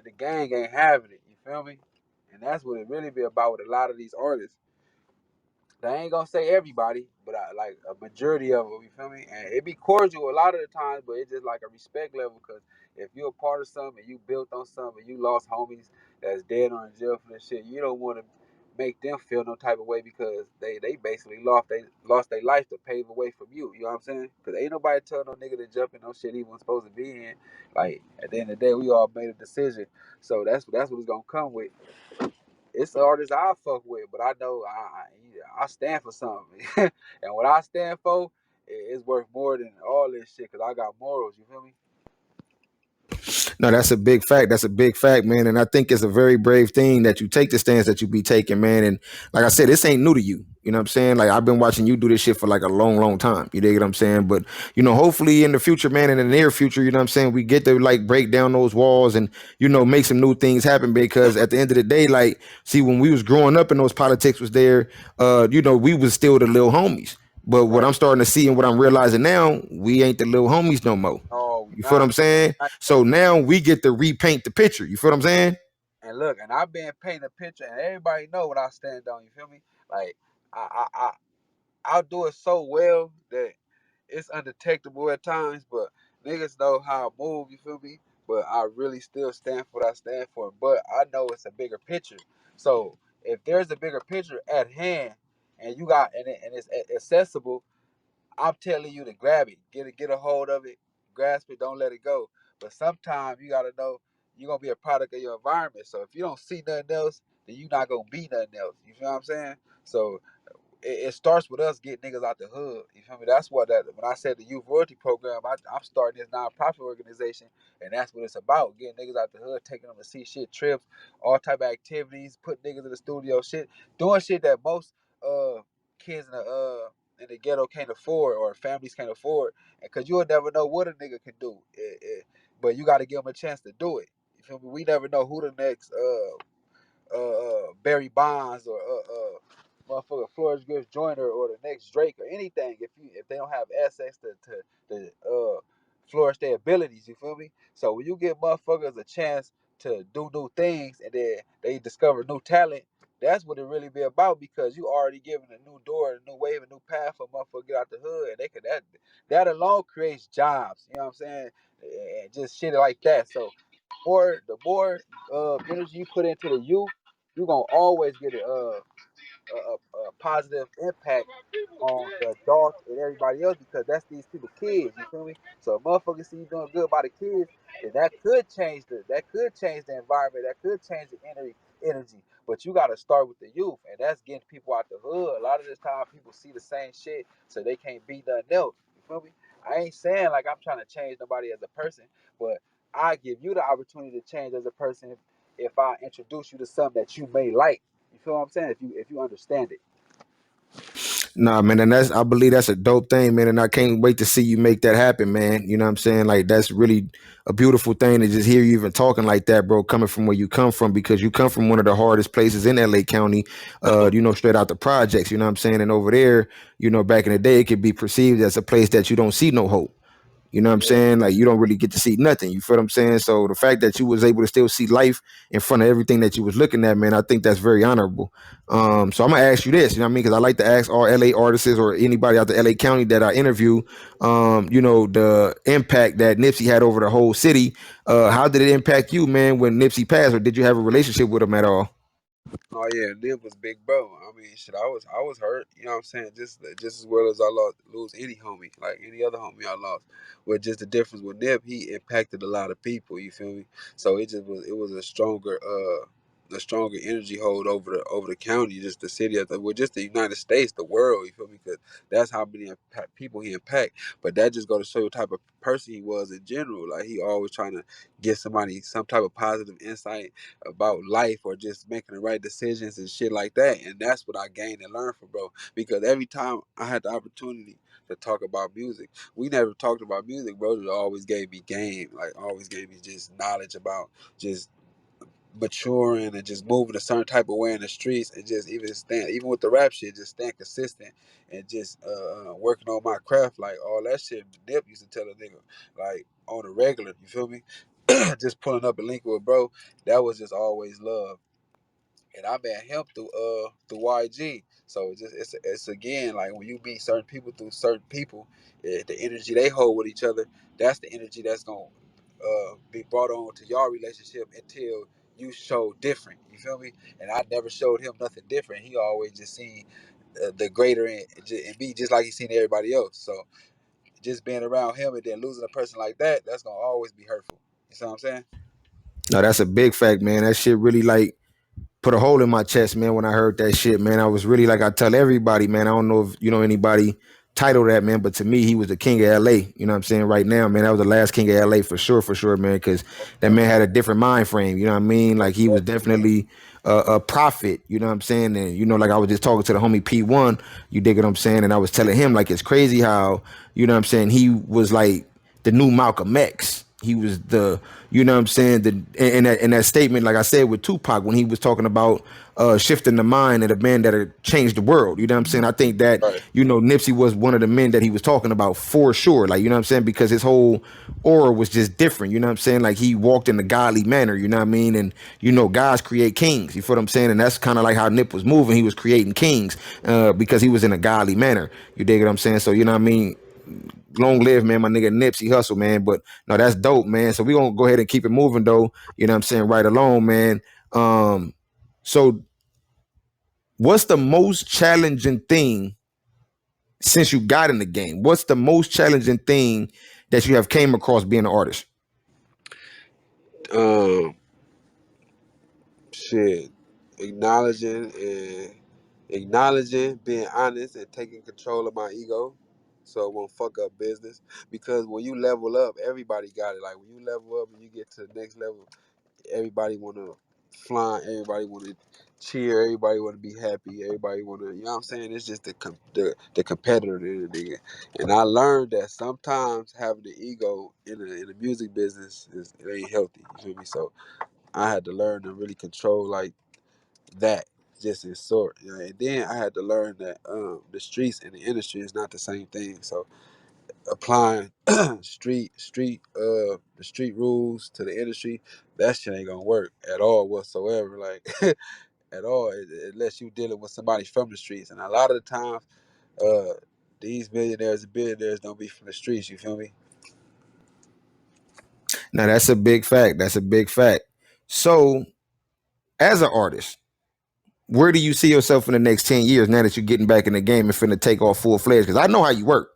the gang ain't having it. You feel me? And that's what it really be about with a lot of these artists. I ain't gonna say everybody, but I like a majority of them. You feel me? And it be cordial a lot of the times, but it's just like a respect level. Cause if you're a part of something, and you built on something, and you lost homies that's dead or in jail for this shit, you don't want to make them feel no type of way because they basically lost their life to pave a way from you. You know what I'm saying? Cause ain't nobody tell no nigga to jump in no shit he wasn't supposed to be in. Like at the end of the day, we all made a decision. So that's what it's gonna come with. It's the artists I fuck with, but I know I stand for something, and what I stand for is worth more than all this shit because I got morals. You feel me? No, that's a big fact. That's a big fact, man. And I think it's a very brave thing that you take the stance that you be taking, man. And like I said, this ain't new to you. You know what I'm saying? Like I've been watching you do this shit for like a long, long time. You dig what I'm saying? But you know, hopefully in the future, man, in the near future, you know what I'm saying, we get to like break down those walls and, you know, make some new things happen because at the end of the day, like, see, when we was growing up and those politics was there, you know, we was still the little homies. But what Right. I'm starting to see and what I'm realizing now, we ain't the little homies no more. Oh, we You feel what not. I'm saying? Not So that. now we get to repaint the picture. You feel what I'm saying? And look, and I've been painting a picture, and everybody know what I stand on. You feel me? Like I I'll do it so well that it's undetectable at times, but niggas know how I move, you feel me? But I really still stand for what I stand for. But I know it's a bigger picture. So if there's a bigger picture at hand and you got and it's accessible, I'm telling you to grab it. Get a hold of it, grasp it, don't let it go. But sometimes you gotta know you're gonna be a product of your environment. So if you don't see nothing else, then you're not gonna be nothing else. You feel what I'm saying? So it starts with us getting niggas out the hood. You feel me? That's what that when I said the youth royalty program, I'm starting this nonprofit organization, and that's what it's about: getting niggas out the hood, taking them to see shit, trips, all type of activities, putting niggas in the studio, shit, doing shit that most kids in the ghetto can't afford or families can't afford, because you'll never know what a nigga can do, but you got to give them a chance to do it. You feel me? We never know who the next Barry Bonds or motherfucker Flores Gibbs Joyner or the next Drake or anything if they don't have access to flourish their abilities, you feel me? So when you give motherfuckers a chance to do new things and then they discover new talent, that's what it really be about because you already giving a new door, a new wave, a new path for motherfucker get out the hood and they could that alone creates jobs, you know what I'm saying? And just shit like that. So the more energy you put into the youth, you're gonna always get a positive impact on the adults and everybody else because that's these people kids. You feel me? So if motherfuckers see you doing good by the kids, then that could change the environment. That could change the energy. But you got to start with the youth, and that's getting people out the hood. A lot of this time, people see the same shit, so they can't be nothing else. You feel me? I ain't saying like I'm trying to change nobody as a person, but I give you the opportunity to change as a person if I introduce you to something that you may like. You feel what I'm saying? If you understand it. Nah, man, and I believe that's a dope thing, man, and I can't wait to see you make that happen, man. You know what I'm saying? Like that's really a beautiful thing to just hear you even talking like that, bro, coming from where you come from, because you come from one of the hardest places in LA County, straight out the projects, you know what I'm saying? And over there, back in the day, it could be perceived as a place that you don't see no hope. You know what I'm Yeah. saying? Like you don't really get to see nothing. You feel what I'm saying? So the fact that you was able to still see life in front of everything that you was looking at, man, I think that's very honorable. So I'm gonna ask you this, you know what I mean? Because I like to ask all LA artists or anybody out the LA County that I interview, the impact that Nipsey had over the whole city. How did it impact you, man, when Nipsey passed, or did you have a relationship with him at all? Oh yeah, Nip was big bro. I mean, shit, I was hurt. You know what I'm saying? Just as well as I lose any homie, like any other homie I lost. But just the difference with Nip, he impacted a lot of people. You feel me? So it was a stronger energy hold over the county, just the city just the United States, the world. You feel me? Because that's how many people he impact. But that just go to show you the type of person he was in general. Like he always trying to get somebody some type of positive insight about life or just making the right decisions and shit like that. And that's what I gained and learned from bro. Because every time I had the opportunity to talk about music, we never talked about music, bro. It always gave me game, like always gave me just knowledge about just maturing and just moving a certain type of way in the streets and just even with the rap shit, just staying consistent and just working on my craft, like all that shit. Dip used to tell a nigga like on a regular, you feel me? Just pulling up and linking with bro, that was just always love. And I met him through YG. So it's again like when you meet certain people through certain people, the energy they hold with each other, that's the energy that's gonna be brought on to your relationship until you show different. You feel me? And I never showed him nothing different. He always just seen the greater in me, just like he seen everybody else. So just being around him and then losing a person like that, that's gonna always be hurtful. You see what I'm saying? No, that's a big fact, man. That shit really like put a hole in my chest, man, when I heard that shit, man. I was really like, I tell everybody, man, I don't know if you know anybody titled that, man, but to me, he was the king of LA. You know what I'm saying? Right now, man, that was the last king of LA for sure, man, because that man had a different mind frame. You know what I mean? Like he was definitely a prophet. You know what I'm saying? And like I was just talking to the homie P1. You dig what I'm saying? And I was telling him like it's crazy how you know what I'm saying he was like the new Malcolm X. He was the, you know what I'm saying, in that statement, like I said with Tupac, when he was talking about shifting the mind of the man that had changed the world. You know what I'm saying? I think that, Right. Nipsey was one of the men that he was talking about for sure. Like, you know what I'm saying? Because his whole aura was just different. You know what I'm saying? Like he walked in a godly manner, you know what I mean? And, gods create kings. You feel what I'm saying? And that's kind of like how Nip was moving. He was creating kings because he was in a godly manner. You dig what I'm saying? So, you know what I mean? Long live, man, my nigga Nipsey Hustle, man. But no, that's dope, man. So we gonna go ahead and keep it moving though. You know what I'm saying? Right along, man. So what's the most challenging thing since you got in the game? What's the most challenging thing that you have came across being an artist? Um, Shit, acknowledging and being honest, and taking control of my ego, so it won't fuck up business. Because when you level up, everybody got it. Like when you level up and you get to the next level, everybody wanna fly, everybody wanna cheer, everybody wanna be happy, everybody wanna, you know what I'm saying? It's just the competitor in the nigga. And I learned that sometimes having the ego in the music business it ain't healthy. You feel me? So I had to learn to really control like that, just in short. You know? And then I had to learn that the streets and the industry is not the same thing. So applying the street rules to the industry, that shit ain't gonna work at all whatsoever. Like at all, unless you dealing with somebody from the streets. And a lot of the times, uh, these millionaires and billionaires don't be from the streets. You feel me? Now that's a big fact. That's a big fact. So as an artist, where do you see yourself in the next 10 years now that you're getting back in the game and finna take off full fledged? Because I know how you work.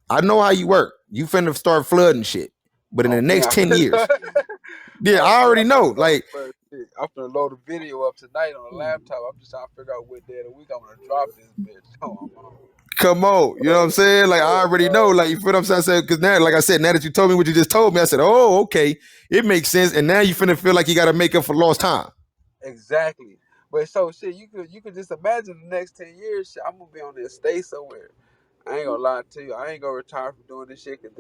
I know how you work. You finna start flooding shit. But in Oh the man, next 10 years, yeah, oh I man, already I'm finna know. load Like, the shit. I'm finna load a video up tonight on the laptop. I'm just trying to figure out what day of the week I'm gonna drop this bitch. Oh, I'm on. come on. You know what I'm saying? Like, I already know. Like, you feel what I'm saying? I said, because now, like I said, now that you told me what you just told me, I said, oh, okay. It makes sense. And now you finna feel like you got to make up for lost time. Exactly. But so shit, you could just imagine the next 10 years. Shit, I'm gonna be on the estate somewhere. I ain't gonna lie to you. I ain't gonna retire from doing this shit. Cause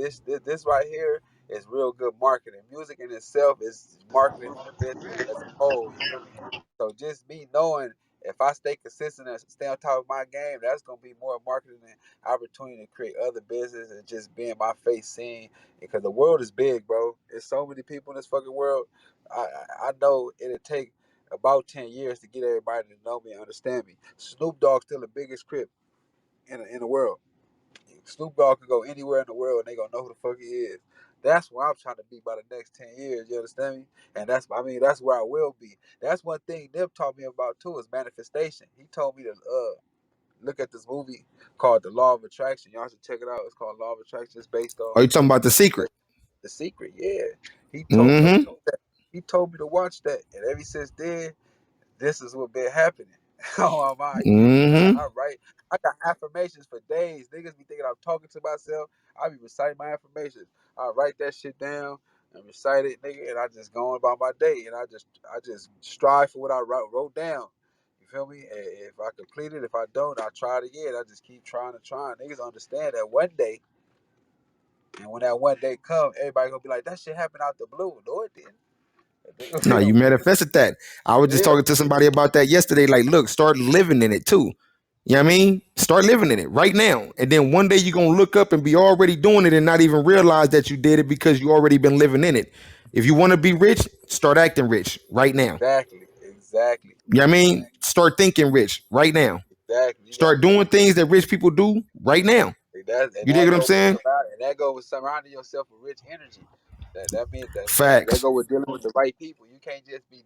this right here is real good marketing. Music in itself is marketing to the business as a whole. You feel me? So just me knowing if I stay consistent and stay on top of my game, that's gonna be more marketing and opportunity to create other business and just being my face seen. Because the world is big, bro. There's so many people in this fucking world. I know it'll take about 10 years to get everybody to know me and understand me. Snoop Dogg's still the biggest crip in the world. Snoop Dogg can go anywhere in the world and they gonna know who the fuck he is. That's where I'm trying to be by the next 10 years. You understand me? And that's where I will be. That's one thing Nip taught me about too is manifestation. He told me to look at this movie called The Law of Attraction. Y'all should check it out. It's called Law of Attraction. It's based Are on you talking about The Secret? The Secret. Yeah, he told me to Mm-hmm. watch that. He told me to watch that, and ever since then, this is what been happening. Oh my, you can't believe it. Mm-hmm. I write. I got affirmations for days. Niggas be thinking I'm talking to myself. I be reciting my affirmations. I write that shit down and recite it, nigga, and I just go on about my day. And I just strive for what I wrote down. You feel me? If I complete it, if I don't, I try it again. I just keep trying and trying. Niggas understand that one day, and when that one day come, everybody gonna be like, that shit happened out the blue. No, it didn't. No, you manifested that. I was just Yeah, talking to somebody about that yesterday. Like, look, start living in it too. You know what I mean? Start living in it right now. And then one day you're going to look up and be already doing it and not even realize that you did it because you already been living in it. If you want to be rich, start acting rich right now. exactly. You know what I mean? Start thinking rich right now. Exactly. You got Start doing things that rich people do right now. You dig that what I'm go with saying? surrounding yourself with rich energy. That means that Facts. go with dealing with the right people. You can't just be.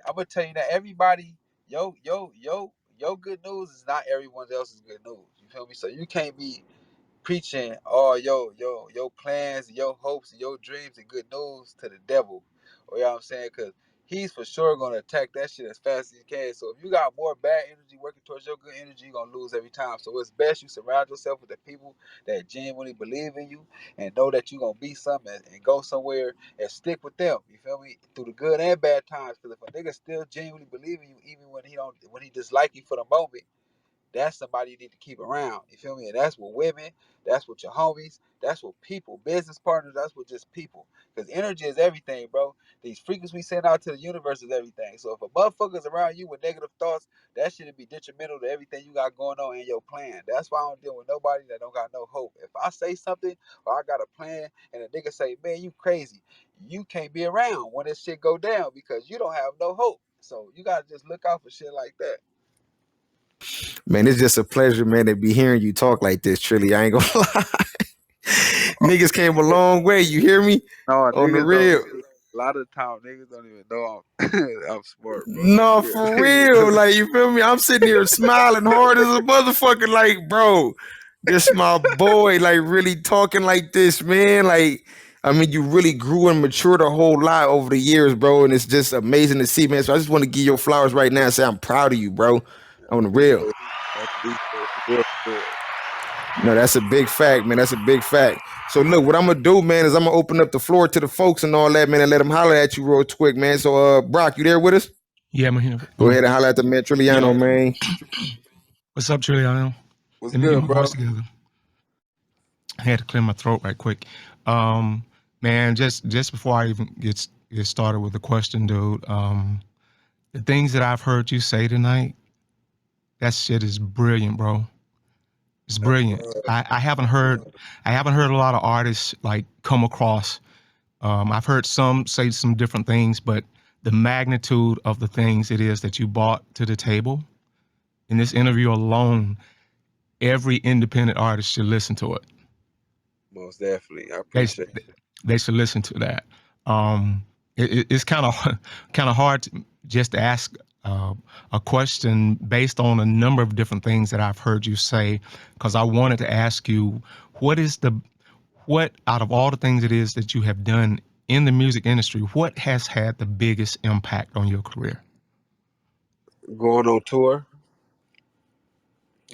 I'm gonna tell you that everybody, yo, good news is not everyone else's good news. You feel me? So you can't be preaching all your plans, your hopes, and your dreams and good news to the devil. Or you know what I'm saying? Because he's for sure gonna attack that shit as fast as he can. So if you got more bad energy working towards your good energy, you're gonna lose every time. So it's best you surround yourself with the people that genuinely believe in you and know that you're gonna be something and go somewhere and stick with them. You feel me? Through the good and bad times. Because if a nigga still genuinely believe in you, even when he dislike you for the moment, that's somebody you need to keep around. You feel me? And that's with women, that's with your homies, that's with people, business partners, that's with just people. Because energy is everything, bro. These frequencies we send out to the universe is everything. So if a motherfucker's around you with negative thoughts, that shit be detrimental to everything you got going on in your plan. That's why I don't deal with nobody that don't got no hope. If I say something or I got a plan and a nigga say, man, you crazy, you can't be around when this shit go down because you don't have no hope. So you gotta just look out for shit like that. Man, it's just a pleasure, man, to be hearing you talk like this, Trilly. I ain't gonna lie. Niggas came a long way. You hear me? No, On the niggas don't real. see. A lot of the time, niggas don't even know I'm I'm smart, bro. No, Yeah, for niggas real. don't. Like, you feel me? I'm sitting here smiling hard as a motherfucker. Like, bro, this my boy. Like, really talking like this, man. Like, I mean, you really grew and matured a whole lot over the years, bro. And it's just amazing to see, man. So I just want to give you flowers right now and say I'm proud of you, bro. On the real. I appreciate it for real, for real. No, that's a big fact, man. That's a big fact. So look, what I'm gonna do, man, is I'm gonna open up the floor to the folks and all that, man, and let them holler at you real quick, man. So Brock, you there with us? Yeah, I'm here. Go ahead and holler at the man Trilliano, man. What's up, Trilliano? What's Let me get good, my voice bro? together. I had to clear my throat right quick. Um, Man, just before I even get started with the question, dude, the things that I've heard you say tonight, that shit is brilliant, bro. It's brilliant. I haven't heard a lot of artists like come across. I've heard some say some different things, but the magnitude of the things it is that you brought to the table in this interview alone, every independent artist should listen to it. Most definitely, I They appreciate it. they should listen to that. It's kind of kind of hard just to ask uh, a question based on a number of different things that I've heard you say, because I wanted to ask you what is the what out of all the things it is that you have done in the music industry, what has had the biggest impact on your career? Going on tour,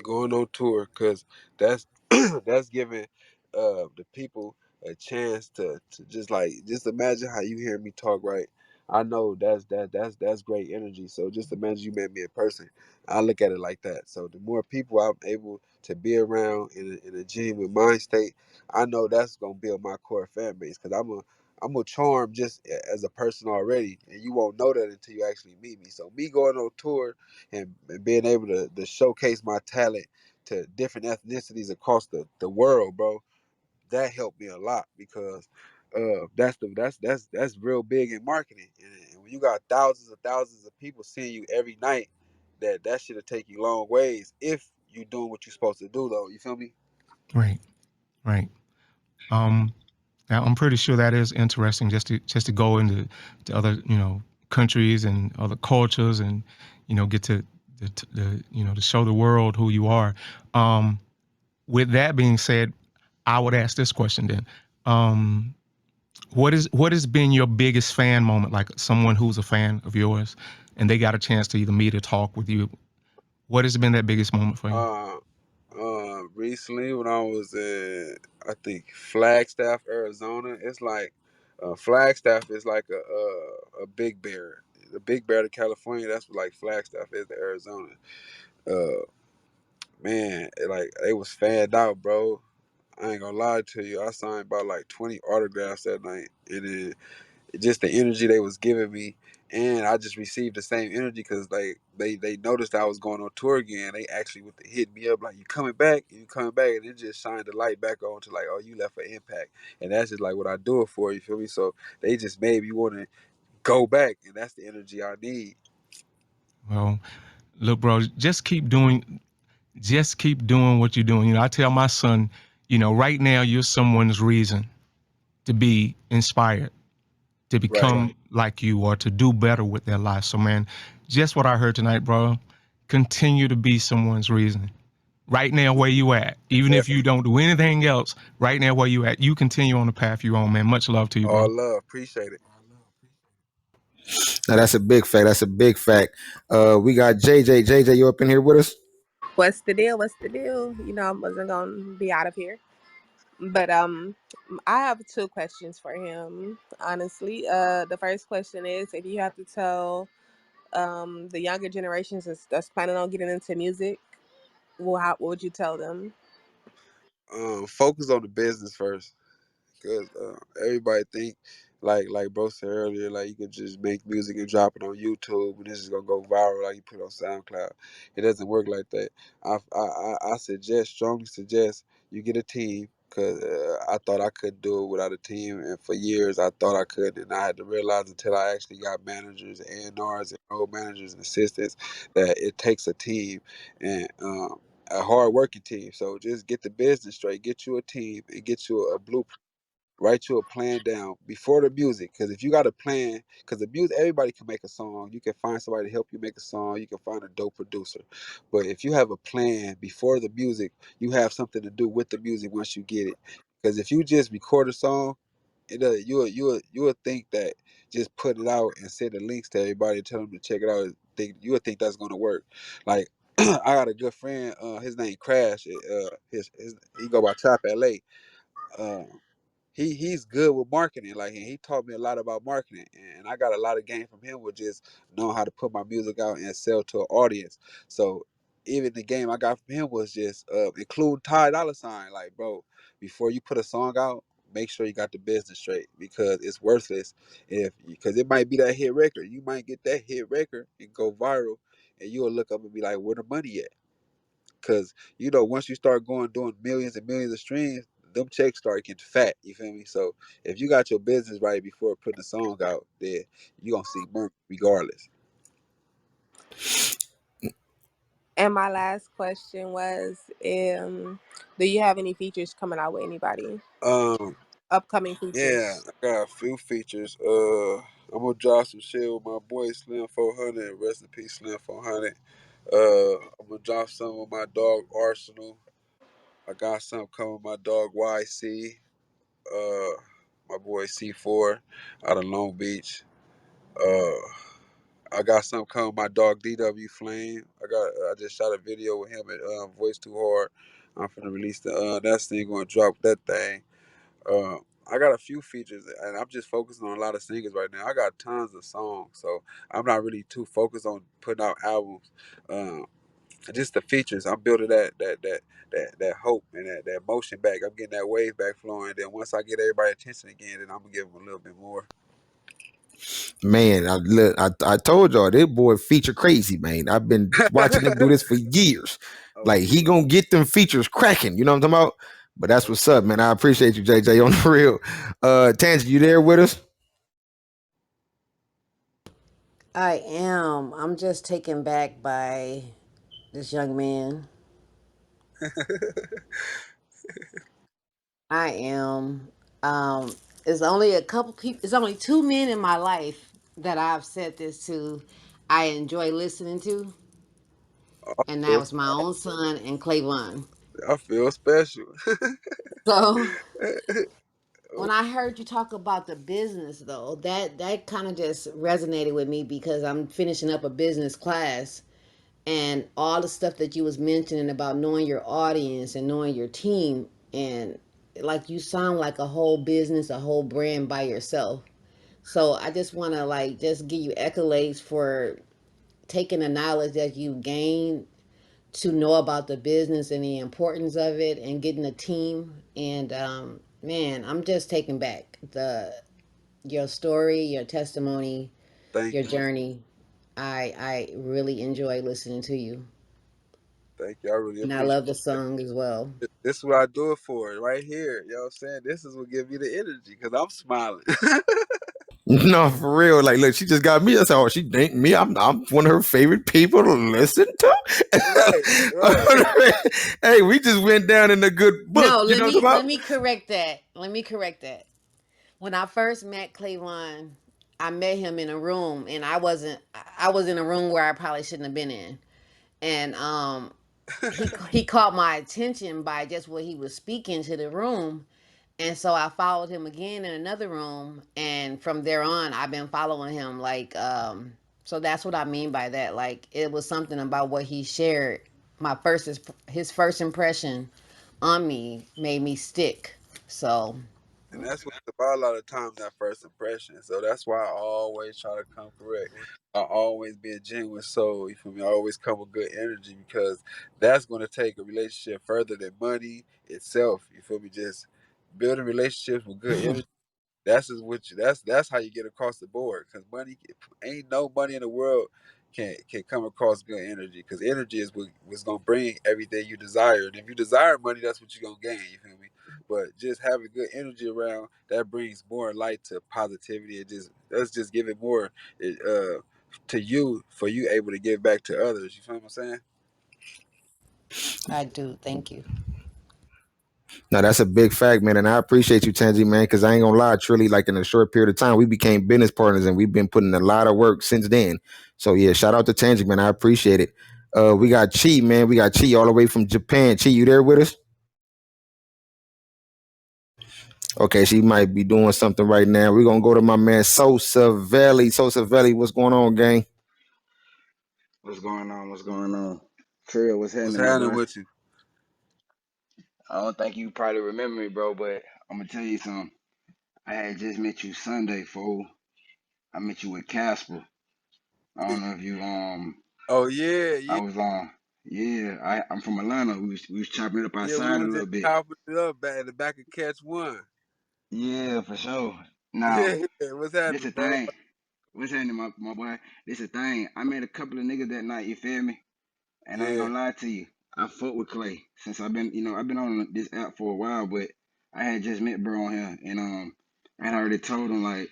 going on tour, cause that's that's giving the people a chance to just imagine how you hear me talk, right? I know that's great energy. So just imagine you met me in person. I look at it like that. So the more people I'm able to be around in a genuine mind state, I know that's gonna build my core fan base because I'm a charm just as a person already, and you won't know that until you actually meet me. So me going on tour and being able to showcase my talent to different ethnicities across the world, bro, that helped me a lot because that's real big in marketing. And when you got thousands of people seeing you every night, that should take you long ways if you doing what you're supposed to do though. You feel me? Right, right. Um, Now I'm pretty sure that is interesting just to go into to other countries and other cultures and get to to show the world who you are. Um, with that being said, I would ask this question then. Um, what has been your biggest fan moment? Like someone who's a fan of yours, and they got a chance to either meet or talk with you. What has been that biggest moment for you? Uh, Recently when I was in, I think Flagstaff, Arizona, it's like Flagstaff is like a big bear. The big bear to California, that's what like Flagstaff is to Arizona. Uh, Man, like they was fanned out, bro. I ain't gonna lie to you. I signed about like 20 autographs that night, and then just the energy they was giving me, and I just received the same energy because like they noticed I was going on tour again. They actually would hit me up like, "You coming back? You coming back?" And it just shined the light back on to like, "Oh, you left an impact," and that's just like what I do it for. You feel me? So they just made me want to go back, and that's the energy I need. Well, look, bro, just keep doing what you're doing. I tell my son, right now you're someone's reason to be inspired, to Right. become like you or to do better with their life. So, man, just what I heard tonight, bro. Continue to be someone's reason. Right now, where you at, even if you Definitely. don't do anything else, right now where you at, you continue on the path you're on, man. Much love to you, bro. All love. Appreciate it. Now that's a big fact. That's a big fact. We got JJ. JJ, you up in here with us? What's the deal? What's the deal? You know, I wasn't gonna be out of here. But I have two questions for him, honestly. The first question is if you have to tell the younger generations that's planning on getting into music, what would you tell them? Focus on the business first. Cause everybody think like bro said earlier, like you could just make music and drop it on YouTube and this is gonna go viral like you put on SoundCloud. It doesn't work like that. I strongly suggest you get a team. Cause I thought I couldn't do it without a team, and for years I thought I could, and I had to realize until I actually got managers, A&Rs, and road managers and assistants that it takes a team and a hard working team. So just get the business straight, get you a team, and get you a blueprint. Write you a plan down before the music, because if you got a plan, because the music, everybody can make a song. You can find somebody to help you make a song. You can find a dope producer, but if you have a plan before the music, you have something to do with the music once you get it. Because if you just record a song, you'll think that just put it out and send the links to everybody and tell them to check it out. Think you'll think that's gonna work. Like I got a good friend. His name Crash. His he go by Trap LA. He's good with marketing. Like he taught me a lot about marketing, and I got a lot of game from him with just knowing how to put my music out and sell to an audience. So even the game I got from him was just include Ty Dolla $ign. Like bro, before you put a song out, make sure you got the business straight because it's worthless if because it might be that hit record. You might get that hit record and go viral, and you'll look up and be like, where the money at? Cause once you start going doing millions and millions of streams, them checks start getting fat. You feel me? So if you got your business right before putting a song out, then you gonna see money regardless. And my last question was, do you have any features coming out with anybody? Um, Upcoming yeah, features? I got a few features. I'm gonna drop some shit with my boy Slim 400. Rest in peace, Slim 400. I'm gonna drop some with my dog Arsenal. I got something coming with my dog YC. Uh, my boy C4 out of Long Beach. Uh, I got something coming with my dog DW Flame. I just shot a video with him at Voice Too Hard. I'm finna release that thing, gonna drop that thing. I got a few features, and I'm just focusing on a lot of singers right now. I got tons of songs, so I'm not really too focused on putting out albums. Um, just the features. I'm building that hope and that motion back. I'm getting that wave back flowing. Then once I get everybody's attention again, then I'm gonna give them a little bit more. Man, I told y'all this boy feature crazy, man. I've been watching him do this for years. Oh Like he yeah, gonna get them features cracking. You know what I'm talking about? But that's oh what's up, man. I appreciate you, JJ, on the real. Tangi, you there with us? I am. I'm just taken back by this young man. I am. Um, it's only a couple people. It's only two men in my life that I've said this to. I enjoy listening to, I and that feel, was my own son and Clayvon. I feel special. So when I heard you talk about the business, though, that kind of just resonated with me because I'm finishing up a business class, and all the stuff that you was mentioning about knowing your audience and knowing your team, and like you sound like a whole business, a whole brand by yourself. So I just want to like just give you accolades for taking the knowledge that you gained to know about the business and the importance of it and getting a team. And man, I'm just taken back the your story, your testimony, Thank your you, journey. I really enjoy listening to you. thank you. I really And I appreciate love the song as well. it. This is what I do it for, right here. You know what I'm saying? This is what gives me the energy because I'm smiling. No, for real. Like, look, she just got me. That's how she think me. I'm one of her favorite people to listen Right, right. to. Hey, we just went down in a good book. No, You know what I'm let talking me correct that. Let me correct that. When I first met Clayvon, I met him in a room, and I was in a room where I probably shouldn't have been in, and he caught my attention by just what he was speaking to the room. And so I followed him again in another room, and from there on I've been following him like so that's what I mean by that. Like it was something about what he shared. My first his first impression on me made me stick. So And that's what it's about a lot of times, that first impression. So that's why I always try to come correct. I always be a genuine soul. You feel me? I always come with good energy because that's going to take a relationship further than money itself. You feel me? Just building relationships with good energy. That's just what you, that's how you get across the board. Cause money ain't no money in the world can come across good energy. Cause energy is what's gonna bring everything you desire. And if you desire money, that's what you're gonna gain. You feel me? But just having good energy around that brings more light to positivity. It just let's just give it more to you for you able to give back to others. You feel what I'm saying? I do. Thank you. No, that's a big fact, man. And I appreciate you, Tangi, man, because I ain't gonna lie, truly, like in a short period of time, we became business partners and we've been putting a lot of work since then. So yeah, shout out to Tangi, man. I appreciate it. We got Chi, man. We got Chi all the way from Japan. Chi, you there with us? Okay, she might be doing something right now. We're gonna go to my man Sosa Valley. Sosa Valley, what's going on, gang? What's going on? What's going on? Trill, what's What's happening, my happening boy? with you? I don't think you probably remember me, bro, but I'm gonna tell you something. I had just met you Sunday, fool. I met you with Casper. I don't know if you Oh yeah, I yeah. was yeah, I'm from Atlanta. We was chopping it up Yeah, we outside a was just little bit. chopping it up back at the back of catch one. Yeah, for sure. Now, Yeah, what's this happening, a bro? thing. What's happening, my boy? This a thing. I met a couple of niggas that night, you feel me? And I ain't Yeah, gonna lie to you, I fuck with Clay since I've been on this app for a while, but I had just met bro on here, and I had already told him like,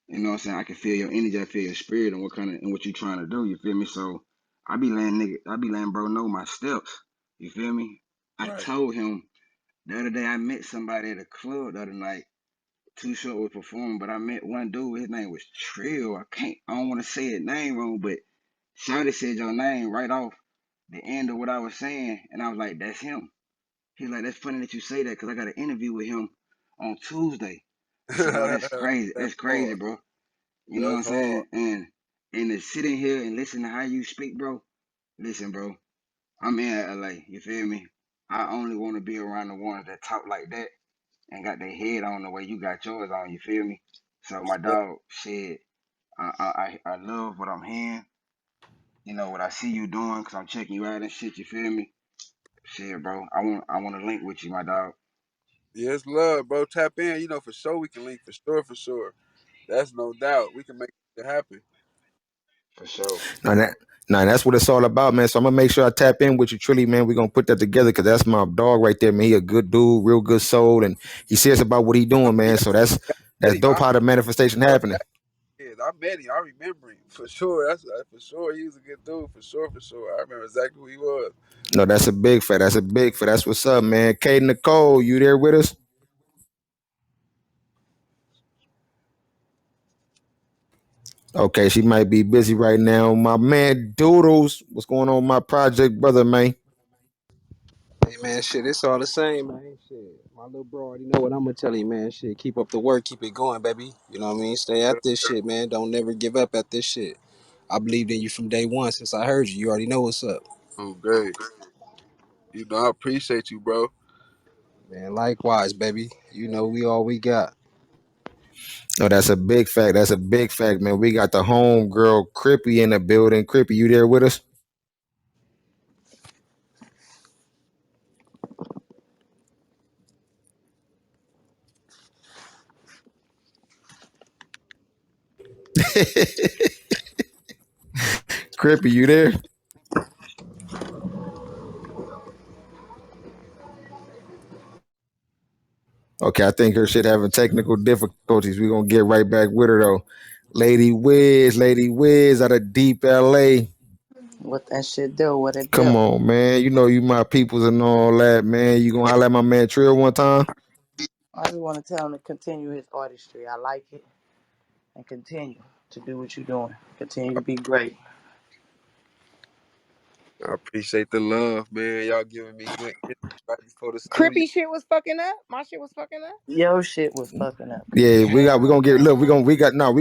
what I'm saying, I can feel your energy, I feel your spirit, and what you trying to do, you feel me? So I be letting bro know my steps, you feel me? I right. told him the other day I met somebody at a club the other night. Too Short was performing, but I met one dude. His name was Trill. I don't want to say his name wrong, but Shawty said your name right off the end of what I was saying, and I was like, "That's him." He's like, "That's funny that you say that, because I got an interview with him on Tuesday." I said, "Oh, that's crazy. That's That's crazy, hard. bro." You know what That's I'm hard. saying? And to sit in here and listen to how you speak, bro. Listen, bro. I'm in LA. You feel me? I only want to be around the ones that talk like that and got their head on the way you got yours on. You feel me? So my Yeah. dog said, I love what I'm hearing. You know what I see you doing because I'm checking you out and shit. You feel me? Shit, bro. I want to link with you, my dog. Yes, love, bro. Tap in. You know, for sure we can link. For sure, for sure. That's no doubt. We can make it happen. For sure. Now that now that's what it's all about, man. So I'm gonna make sure I tap in with you, Trilly, man. We're gonna put that together because that's my dog right there, man. He a good dude, real good soul, and he serious about what he doing, man. Yeah, So that's Eddie, dope how the manifestation happening. I met him. I remember him for sure. That's for sure. He was a good dude for sure. For sure. I remember exactly who he was. No, that's a big fact. That's a big fact. That's what's up, man. Kate Nicole, you there with us? Okay, she might be busy right now. My man Doodles, what's going on with my project, brother, man? Hey man, shit, it's all the same, man. Shit, my little bro already know what I'm gonna tell you, man. Shit, keep up the work, keep it going, baby. You know what I mean? Stay at this shit, man. Don't never give up at this shit. I believed in you from day one since I heard you. You already know what's up, Oh, great. You know, I appreciate you, bro. man. Likewise, baby. You know we all we got. No, that's a big fact. That's a big fact, man. We got the home girl Crippy in the building. Crippy, you there with us? Crippy, you there? Okay, I think her shit having technical difficulties. We're gonna get right back with her though. Lady Wiz out of deep LA. What that shit do? What it Come do? on, man. You know you my peoples and all that, man. You gonna holler at my man Trill one time? I just want to tell him to continue his artistry. I like it, and continue to do what you're doing. Continue to be great. I appreciate the love, man. Y'all giving me good energy right before the studio. Crippy shit was fucking up. My shit was fucking up. Your shit was fucking up, Yeah, Creepy. we gonna get look, we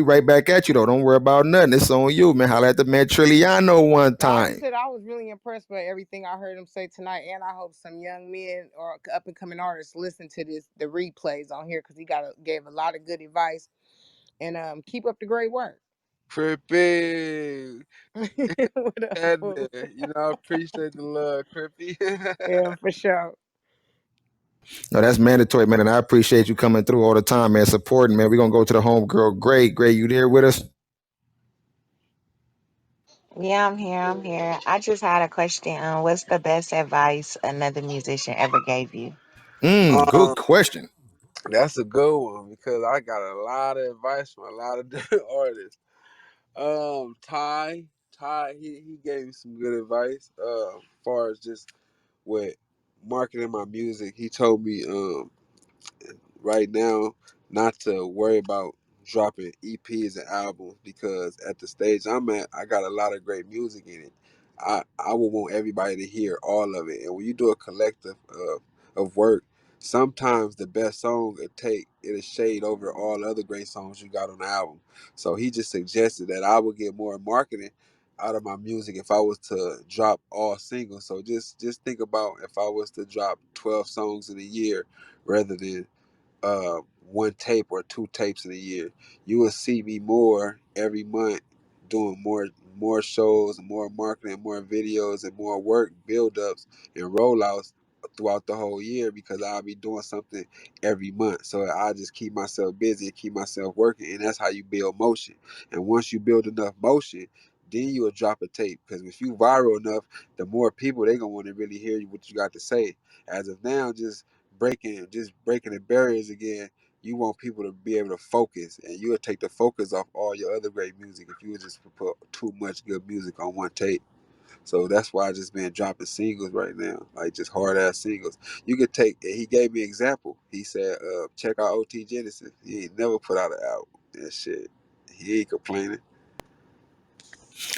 right back at you though. Don't worry about nothing. It's on you, man. Holler at the man Trilliano one No, I just time. said I was really impressed by everything I heard him say tonight, and I hope some young men or up and coming artists listen to the replays on here because he gave a lot of good advice. And keep up the great work. Crippy. What up, And, fool? you know, I appreciate the love, Crippy. Yeah, for sure. No, that's mandatory, man. And I appreciate you coming through all the time, man. Supporting, man. We gonna go to the home girl. Great, you there with us? Yeah, I'm here. I'm here. I just had a question. What's the best advice another musician ever gave you? Good um, question. that's a good one because I got a lot of advice from a lot of different artists. Ty, he gave me some good advice. As far as just with marketing my music, he told me right now not to worry about dropping EPs and albums because at the stage I'm at, I got a lot of great music in it. I would want everybody to hear all of it. And when you do a collective of work, sometimes the best song it'll shade over all other great songs you got on the album. So he just suggested that I would get more marketing out of my music if I was to drop all singles. So just think about if I was to drop 12 songs in a year rather than one tape or two tapes in a year. You will see me more every month doing more shows, more marketing, more videos, and more work build-ups and rollouts throughout the whole year because I'll be doing something every month. So I just keep myself busy and keep myself working, and that's how you build motion. And once you build enough motion, then you will drop a tape because if you viral enough, the more people they gonna want to really hear what you got to say. As of now, just breaking the barriers again. You want people to be able to focus, and you'll take the focus off all your other great music if you would just put too much good music on one tape. So that's why I just been dropping singles right now, like just hard ass singles. You could take. And he gave me an example. He said, "Check out OT Genesis. He ain't never put out an album and shit. He ain't complaining."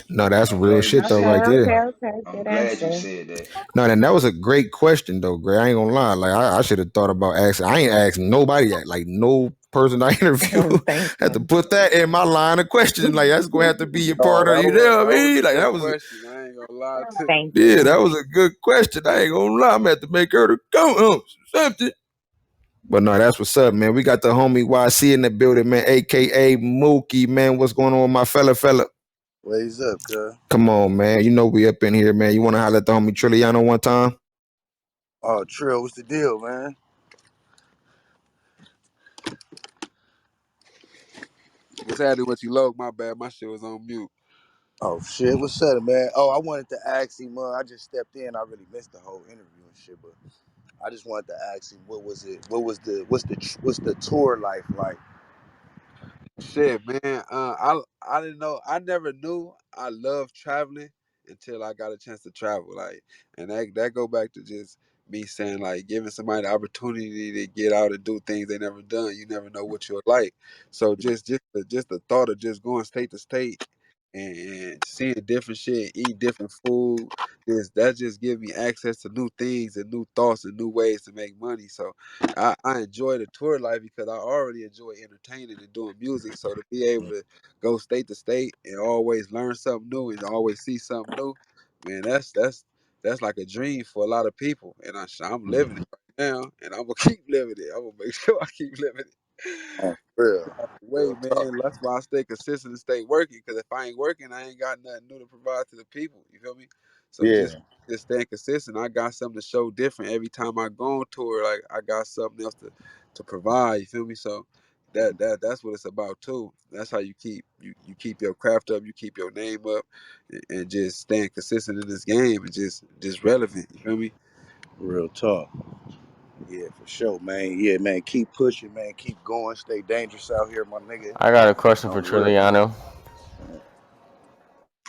No, that's I'm real glad you shit though, Okay, right said that. okay, there. okay. I'm Good glad you answer. said that. No, and that was a great question though, Gray. I ain't gonna lie. Like I should have thought about asking. I ain't asked nobody that. Like no person I interview Thank had to you. put that in my line of questioning. Like that's gonna have to be a Oh, part of you know what I that was mean? a Like good that was question. I ain't gonna lie to you. Thank yeah, you. that was a good question. I ain't gonna lie. I'm gonna have to make her to go something. But no, that's what's up, man. We got the homie YC in the building, man, aka Mookie, man. What's going on with my fella? Raise up, cuz. Come on, man. You know we up in here, man. You want to holler at the homie Trilliano one time? Oh, Trill, what's the deal, man? What's happening with you, Loke? My bad, my shit was on mute. Oh shit, what's up, man? Oh, I wanted to ask him. I just stepped in. I really missed the whole interview and shit, but I just wanted to ask him what was it? What's the tour life like? Shit, man. I didn't know. I never knew I loved traveling until I got a chance to travel. Like, and that go back to just me saying like giving somebody the opportunity to get out and do things they never done. You never know what you're like. So just the thought of just going state to state and seeing different shit, eat different food, that just give me access to new things and new thoughts and new ways to make money. So I enjoy the tour life because I already enjoy entertaining and doing music. So to be able to go state to state and always learn something new and always see something new, man, that's like a dream for a lot of people. And I'm living it right now, and I'm gonna keep living it. I'm gonna make sure I keep living it. Oh, real, Way, real talk. man. That's why I stay consistent and stay working. Because if I ain't working, I ain't got nothing new to provide to the people. You feel me? So just Yeah, just staying consistent. I got something to show different every time I go on tour. Like I got something else to provide. You feel me? So that's what it's about too. That's how you keep your craft up, you keep your name up, and just staying consistent in this game and just relevant. You feel me? real talk. Yeah, for sure, man. Yeah, man. Keep pushing, man. Keep going. Stay dangerous out here, my nigga. I got a question for On the real. Trilliano.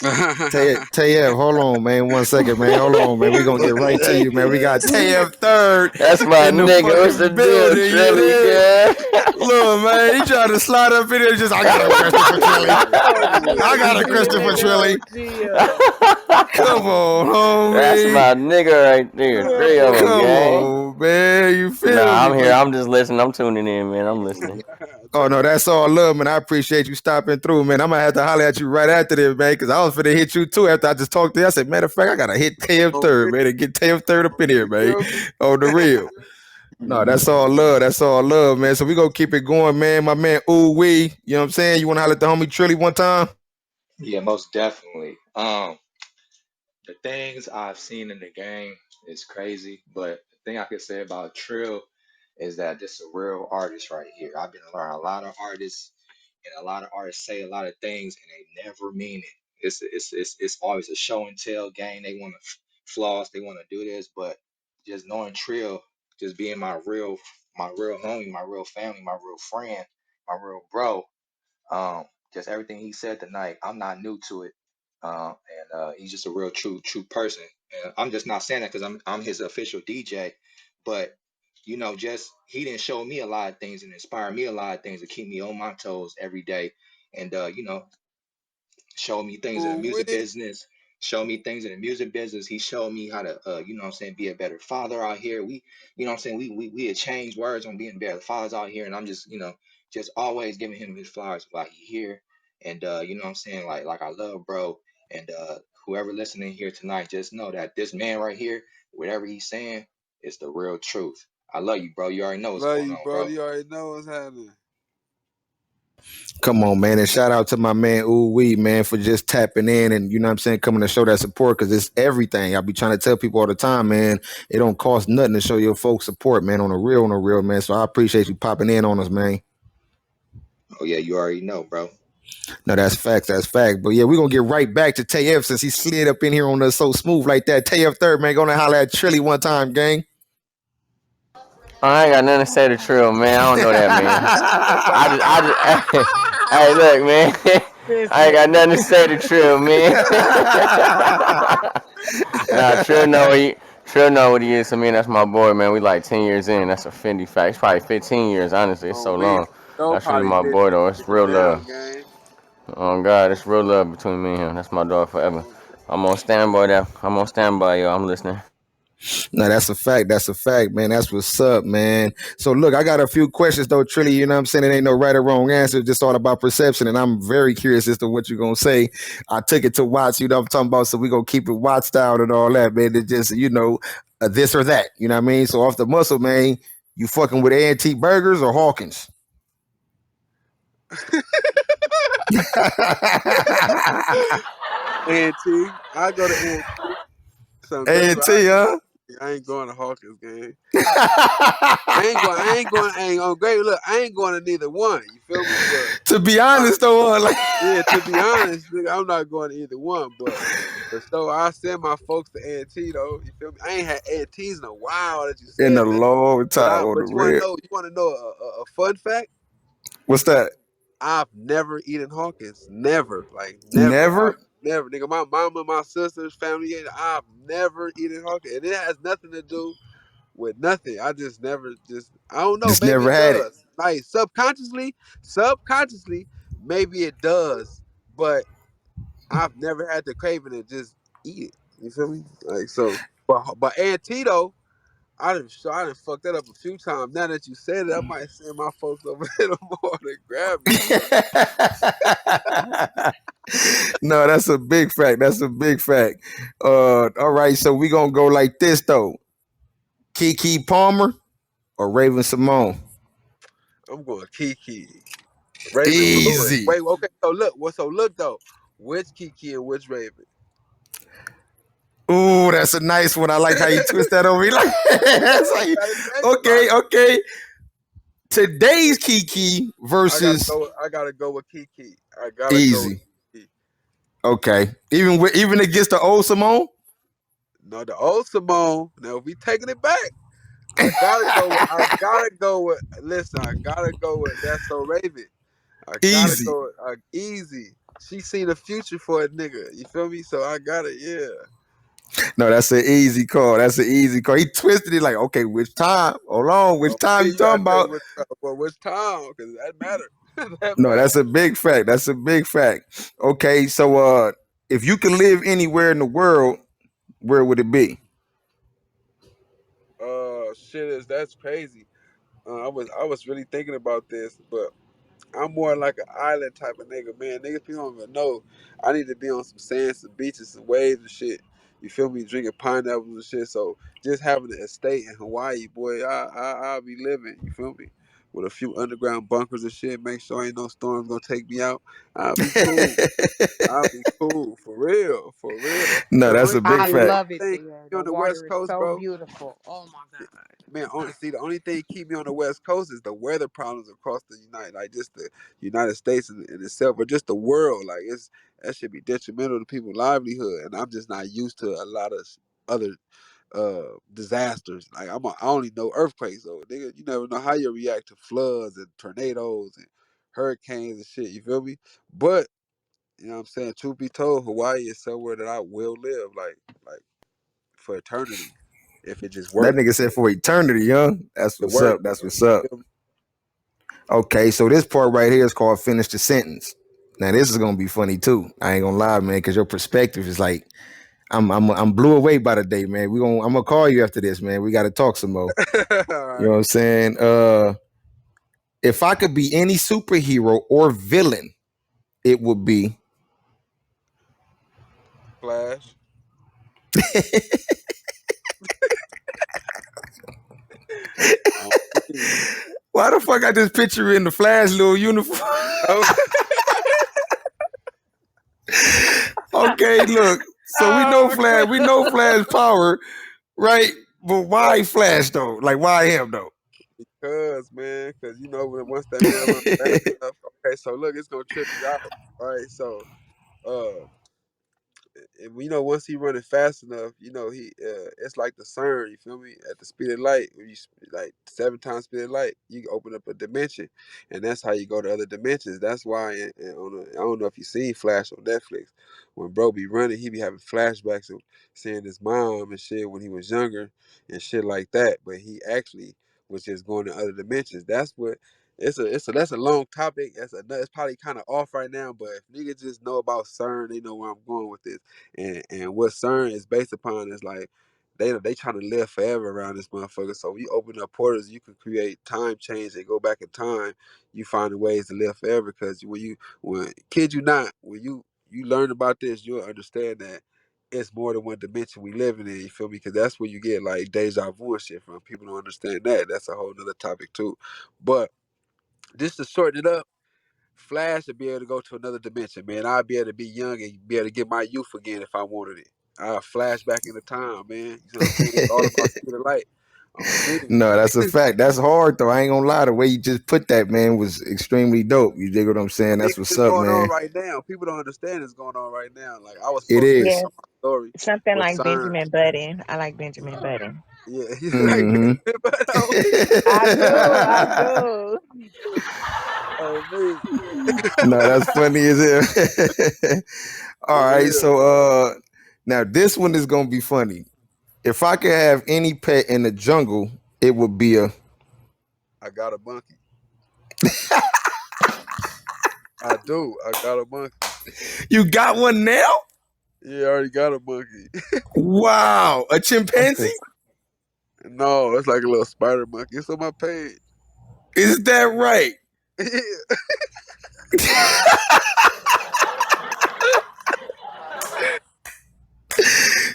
Tayeb, hold on, man. 1 second, man. Hold on, man. We gonna get right to Hey, you, man. We got cuz. Tayeb third That's my in the nigga. What's the fucking deal, building. You Trilly, dig? girl? Look, man, he trying to slide up in there. Just I got a question for Trilly. Oh I shit! got You a see the question for nigga Trilly. OG? Come on, That's homie. my nigga right there. Three of them, Come gang. on, man. You feel Nah, me? I'm here. But I'm just listening. I'm tuning in, man. I'm listening. oh no, that's all love, man. I appreciate you stopping through, man. I'm gonna have to holler at you right after this, man, because I was finna hit you too after I just talked to you. I said, matter of fact, I gotta hit Tam Oh, third, man. man, and get Tam third up in here, You man. feel me? On the real. No, that's all love. That's all love, man. So we gonna keep it going, man. My man, ooh wee. You know what I'm saying? You wanna holler at the homie Trilly one time? Yeah, most definitely. The things I've seen in the game is crazy, but the thing I could say about Trill is that this is a real artist right here. I've been around a lot of artists, and a lot of artists say a lot of things, and they never mean it. It's always a show and tell game. They want to floss, they want to do this, but just knowing Trill, just being my real homie, my real family, my real friend, my real bro. Just everything he said tonight, I'm not new to it. And he's just a real true person. And I'm just not saying that because I'm his official DJ, but just he didn't show me a lot of things and inspire me a lot of things to keep me on my toes every day. And showed me things in the Ooh, music wee. business, showed me things in the music business. He showed me how to, be a better father out here. We had changed words on being better fathers out here. And I'm just, just always giving him his flowers while he here. And, like I love bro. And whoever listening here tonight, just know that this man right here, whatever he's saying, is the real truth. I love you, bro. You already know what's Love going you, on, bro. bro. You already know what's happening. Come on, man. And shout out to my man Ooh Wee, man, for just tapping in and you know what I'm saying, coming to show that support because it's everything. I be trying to tell people all the time, man. It don't cost nothing to show your folks support, man, on the real, man. So I appreciate you popping in on us, man. Oh yeah, you already know, bro. No, that's facts. That's fact. But yeah, we're gonna get right back to Tayef since he slid up in here on us so smooth like that. Tayef third, man, gonna holler at Trilly one time, gang. I ain't got nothing to say to Trill, man. I don't know that, man. Hey, look, man. This I ain't got nigga. nothing to say to Trill, man. Nah, Trill know what he is to me. That's my boy, man. We like 10 years in. That's a Fendi fact. It's probably 15 years, honestly. It's so On me. long. No, That's really probably my 50 boy, though. It's real now, love. gang. Oh, God, it's real love between me and him. That's my dog forever. I'm on standby, though. I'm on standby, yo. I'm listening. No, that's a fact. That's a fact, man. That's what's up, man. So look, I got a few questions though, Trilly. You know what I'm saying? It ain't no right or wrong answer, just all about perception. And I'm very curious as to what you're gonna say. I took it to watch, you know what I'm talking about. So we gonna keep it watched out and all that, man. It just, this or that. You know what I mean? So off the muscle, man. You fucking with A&T Burgers or Hawkins? A&T. I go to A&T. Some days where A&T, huh? I ain't going to Hawkins game. I ain't on great. Look, I ain't going to neither one. You feel me? But To be honest, though, like yeah, to be honest, nigga, I'm not going to either one. But for sure, I send my folks to A&T though. You feel me? I ain't had A&T's in a while that you in a said that. long time on the But you want to red. know? You want to know a fun fact? What's that? I've never eaten Hawkins. Never, like never. I've Never? never, nigga. My mama, my sisters, family, I've never eaten Hawkins, and it has nothing to do with nothing. I just never, just I don't know. Just Maybe never it had it. does. Like subconsciously, maybe it does. But I've never had the craving to just eat it. You feel me? Like so. But Auntie though, I done fucked that up a few times. Now that you said it, I might send my folks over there tomorrow to grab me some. No, that's a big fact. That's a big fact. All right, so we gonna go like this though. Kiki Palmer or Raven Simone? I'm going Kiki. Raven Fluid. Easy. Wait, okay. So look, so look though. Which Kiki and which Raven? Ooh, that's a nice one. I like how you twist that over. Like, that's how you, Gotta think about okay, it. okay. Today's Kiki versus I gotta go with Kiki. I gotta go with Easy. Kiki. Okay, even against the old Simone. No, the old Simone. Now if we taking it back, I gotta go with. I gotta go with. Listen, I gotta go with. That's so Raven. I gotta Easy. go with, easy. She seen the future for a nigga. You feel me? So I got it. Yeah. No, that's an easy call. That's an easy call. He twisted it like, okay, which time? Hold on, which time Okay, you you gotta talking say about? which time, because that matter. That No, matter. that's a big fact. That's a big fact. Okay, so if you could live anywhere in the world, where would it be? Shit is that's crazy. I was really thinking about this, but I'm more like an island type of nigga, man. Niggas people don't even know. I need to be on some sand, some beaches, some waves and shit. You feel me? Drinking pineapples and shit. So just having an estate in Hawaii, boy, I'll be living. You feel me? With a few underground bunkers and shit. Make sure ain't no storms gonna take me out. I'll be cool. I'll be cool for real, for real. No, Cause that's a big I fact. love it only thing there. keep me The on the West water is Coast, so bro. beautiful. Oh my god. Man, honestly, the only thing keep me on the West Coast is the weather problems across the like just the United States in itself, or just the world. Like that should be detrimental to people's livelihood, and I'm just not used to a lot of other disasters. Like I only know earthquakes, though. Nigga, you never know how you react to floods and tornadoes and hurricanes and shit. You feel me? But you know what I'm saying. Truth be told, Hawaii is somewhere that I will live, like for eternity, if it just That worked. nigga said for eternity, huh? That's The what's work. up. That's what's up. Okay, so this part right here is called finish the sentence. Now this is gonna be funny too. I ain't gonna lie, man, because your perspective is like I'm blew away by the day, man. I'm gonna call you after this, man. We gotta talk some more. All You know right, what I'm saying? If I could be any superhero or villain, it would be Flash. On me. why the fuck I just picture you in the Flash little uniform? Oh, Okay, look. So oh We know Flash power, right? But why Flash though? Like why him though? cuz man, cause you know once that man run fast enough. Okay, so look, it's gonna trip you out. All right, so uh, and you know once he running fast enough, you know it's like the CERN. You feel me? At the speed of light, when you like 7 times speed of light, you can open up a dimension, and that's how you go to other dimensions. That's why I don't know if you seen Flash on Netflix. When bro be running, he be having flashbacks of seeing his mom and shit when he was younger and shit like that. But he actually was just going to other dimensions. That's what. It's a that's a long topic. It's probably kind of off right now, but if niggas just know about CERN, they know where I'm going with this. And what CERN is based upon is like they trying to live forever around this motherfucker. So when you open up portals, you can create time change and go back in time. You find ways to live forever because when kid you not, when you learn about this, you'll understand that it's more than one dimension we living in. You feel me? Because that's where you get like deja vu and shit from. People don't understand that. That's a whole nother topic too. But just to shorten it up, Flash would be able to go to another dimension, man. I'd be able to be young and be able to get my youth again if I wanted it. I'll flash back into time, man. You know what I'm saying? It's all about speed of light. On me. No, that's a fact. That's hard though. I ain't gonna lie. The way you just put that, man, was extremely dope. You dig what I'm saying? That's Nigga, what's it's up, going on man. right now. People don't understand it's going on right now. Like I was It supposed to is. Yeah, tell my story something with like CERN. Benjamin Button. I like Benjamin Button. Yeah, you like Mm-hmm. Benjamin Button I do, I do. on me. No, that's funny as hell. All For right, real. so now this one is gonna be funny. If I could have any pet in the jungle, it would be a. I got a monkey. I do. I got a monkey. You got one now? Yeah, I already got a monkey. Wow, a That's chimpanzee? just No, it's like a little spider monkey. It's on my page. Is that right? Yeah.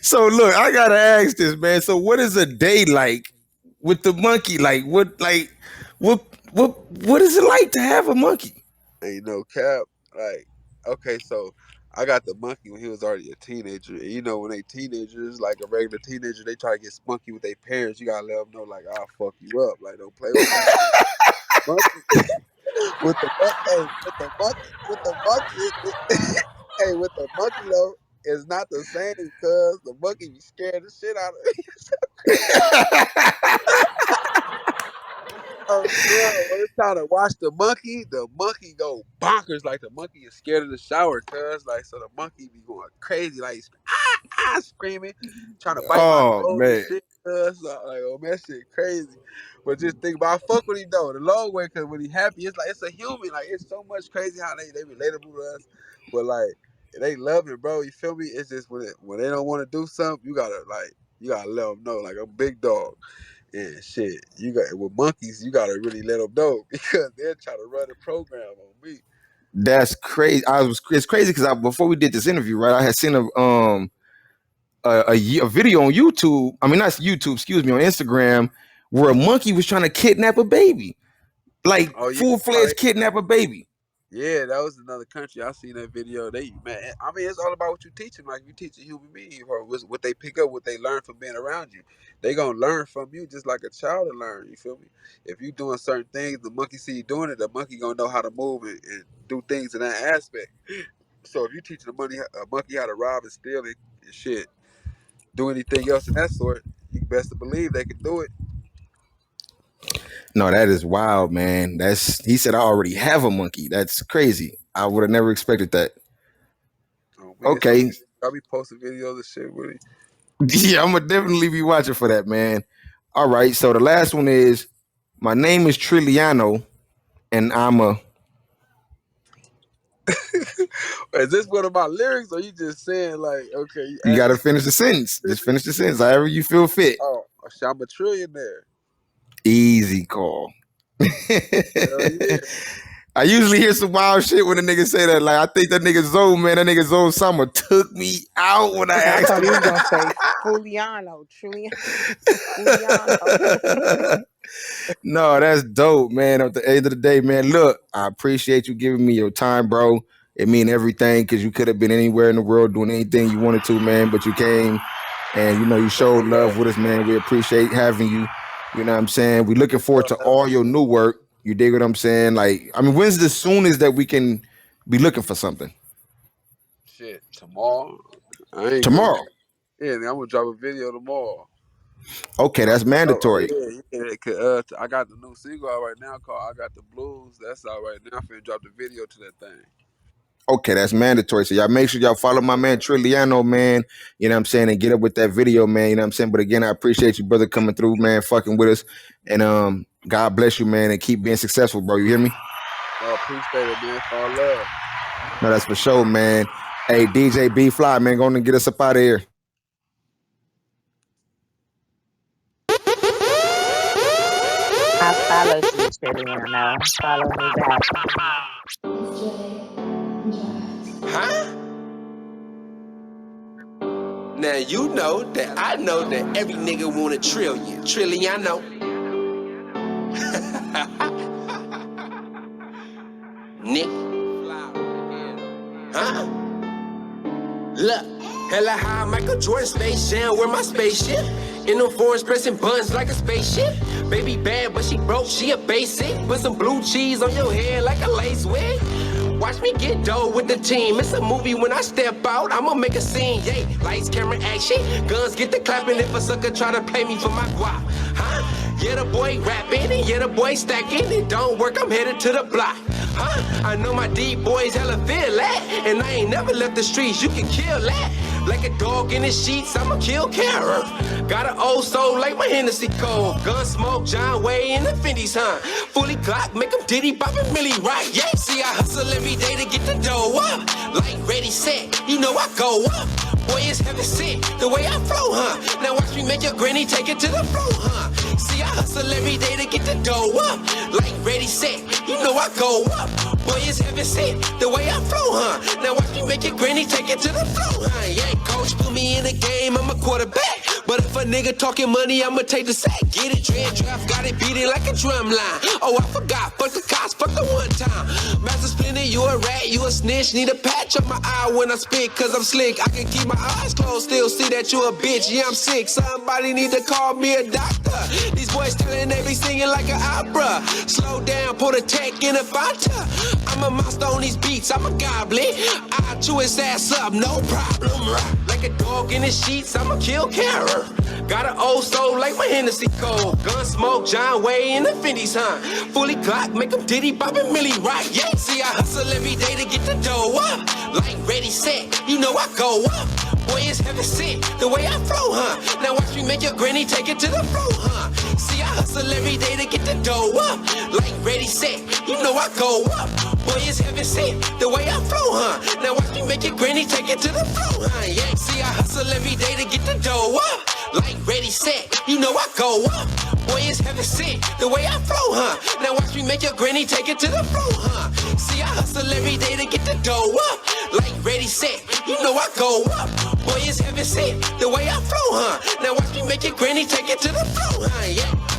So look, I gotta ask this, man. So what is a day like with the monkey? What what is it like to have a monkey? Ain't no cap. Like, okay, so I got the monkey when he was already a teenager. And you know, when they teenagers, like a regular teenager, they try to get spunky with their parents. You gotta let them know, like, I'll fuck you up. Like, don't play with me. Monkey, with the monkey, hey, with the monkey, hey, with the monkey though, it's not the same because the monkey be scared the shit out of me. Oh, bro, when it's time to watch the monkey go bonkers. Like the monkey is scared of the shower, cuz like so the monkey be going crazy, like screaming, trying to bite my Oh nose and man, shit. Cuz like, oh man, that shit crazy. But just think about, I fuck with him though the long way, cause when he happy, it's like it's a human. Like it's so much crazy how they relatable to us, but like they love it, bro. You feel me? It's just when they don't want to do something, you gotta let them know. Like I'm big dog. And shit, you got with monkeys, you gotta really let them know because they're trying to run the program on me. that's crazy. It's crazy because before we did this interview, right, I had seen a video on YouTube. I mean, not YouTube, excuse me, on Instagram, where a monkey was trying to kidnap a baby, like Oh yeah, full how they, fledged kidnap a baby. yeah, that was another country. I seen that video. They man, I mean, it's all about what you teach them. Like you teach a human being, or what they pick up, what they learn from being around you. They gonna learn from you just like a child will learn. You feel me? If you doing certain things, the monkey see you doing it. The monkey gonna know how to move and do things in that aspect. So if you teaching a monkey how to rob and steal and shit, do anything else in that sort, you best to believe they can do it. No, that is wild, man. He said I already have a monkey. That's crazy. I would have never expected that. Oh man, so Okay. I'll be posting videos and shit with it. Yeah, I'm gonna definitely be watching for that, man. All right. So the last one is my name is Trilliano and I'm a. Is this one of my lyrics, or you just saying like, okay, you You gotta actually? finish the sentence. Just finish the sentence, however you feel fit. Oh, I'm a trillionaire. Easy call. Hell yeah. I usually hear some wild shit when a nigga say that. Like, I think that nigga Zoe, man, that nigga Zoe Summer took me out when I I asked thought him. he was gonna say Fuliano, Fuliano. No, that's dope, man. At the end of the day, man, look, I appreciate you giving me your time, bro. It mean everything because you could have been anywhere in the world doing anything you wanted to, man, but you came and, you showed love with us, man. We appreciate having you. You know what I'm saying? We looking forward to all your new work. You dig what I'm saying? Like, I mean, when's the soonest that we can be looking for something? Shit, tomorrow. I ain't gonna. Tomorrow. Yeah, I'm gonna drop a video tomorrow. Okay, I, that's mandatory. yeah. I got the new single out right now called "I Got the Blues." That's out right now. I'm finna drop the video to that thing. Okay, that's mandatory. So y'all make sure y'all follow my man Trilliano, man. You know what I'm saying? And get up with that video, man. You know what I'm saying? But again, I appreciate you, brother, coming through, man, fucking with us. And God bless you, man, and keep being successful, bro. You hear me? I appreciate it, man. It's all love. No, that's for sure, man. Hey, DJ B Fly, man, go on and get us up out of here. I followed you, Trilliano. Follow me back. Huh? Now you know that I know that every nigga want a trillion. Trilliano. Nick. Huh? Look, hella high, Michael Jordan Space Jam, where my spaceship? In them foreigns pressing buns like a spaceship. Baby bad, but she broke, she a basic. Put some blue cheese on your head like a lace wig. Watch me get dough with the team. It's a movie when I step out, I'ma make a scene. Yay, lights, camera, action. Guns get the clapping if a sucker try to play me for my guap. Huh? Yeah, the boy rapping and yeah, the boy stacking. It don't work, I'm headed to the block. Huh? I know my D-boys hella feel that. And I ain't never left the streets, you can kill that. Like a dog in the sheets, I'ma kill Kara. Got an old soul like my Hennessy cold. Gun smoke, John Way in the Fendi's, huh? Fully clock, make them diddy bop and Millie rock. Yeah, see I hustle every day to get the dough up. Like ready, set, you know I go up. Boy, it's heaven sent, the way I flow, huh? Now watch me make your granny take it to the floor, huh? See I hustle every day to get the dough up. Like ready, set, you know I go up. Boy, it's heaven sent, the way I flow, huh? Now watch me make your granny take it to the floor, huh? Yeah, coach put me in the game, I'm a quarterback. But if a nigga talking money, I'ma take the sack. Get it, dread draft, got it beating like a drum line. Oh, I forgot, fuck the cops, fuck the one time. Master Splinter, you a rat, you a snitch. Need a patch on my eye when I spit, cause I'm slick. I can keep my eyes closed, still see that you a bitch. Yeah, I'm sick, somebody need to call me a doctor. These boys telling they be singing like an opera. Slow down, put a tech in a Fanta. I'm a monster on these beats, I'm a goblin. I'll chew his ass up, no problem. Like a dog in the sheets, I'ma kill Kara. Got an old soul like my Hennessy cold. Gun smoke, John Way in the Fendi's, huh? Fully clock, make them diddy bop and Millie rock. Yeah, see I hustle every day to get the dough up. Like ready, set, you know I go up. Boy, it's heaven sent, the way I flow, huh? Now watch me make your granny take it to the floor, huh? See I hustle every day to get the dough up. Like ready, set, you know I go up. Boy, it's heaven sent, the way I flow, huh? Now watch me make your granny take it to the floor, huh? Yeah, see I hustle every day to get the dough up. Like ready, set, you know I go up. Boy, it's heaven sent, the way I flow, huh? Now watch me make your granny take it to the floor, huh? See I hustle every day to get the dough up. Like ready, set, you know I go up. Boy, it's heaven sent, the way I flow, huh? Now watch me make your granny take it to the floor, huh? Yeah.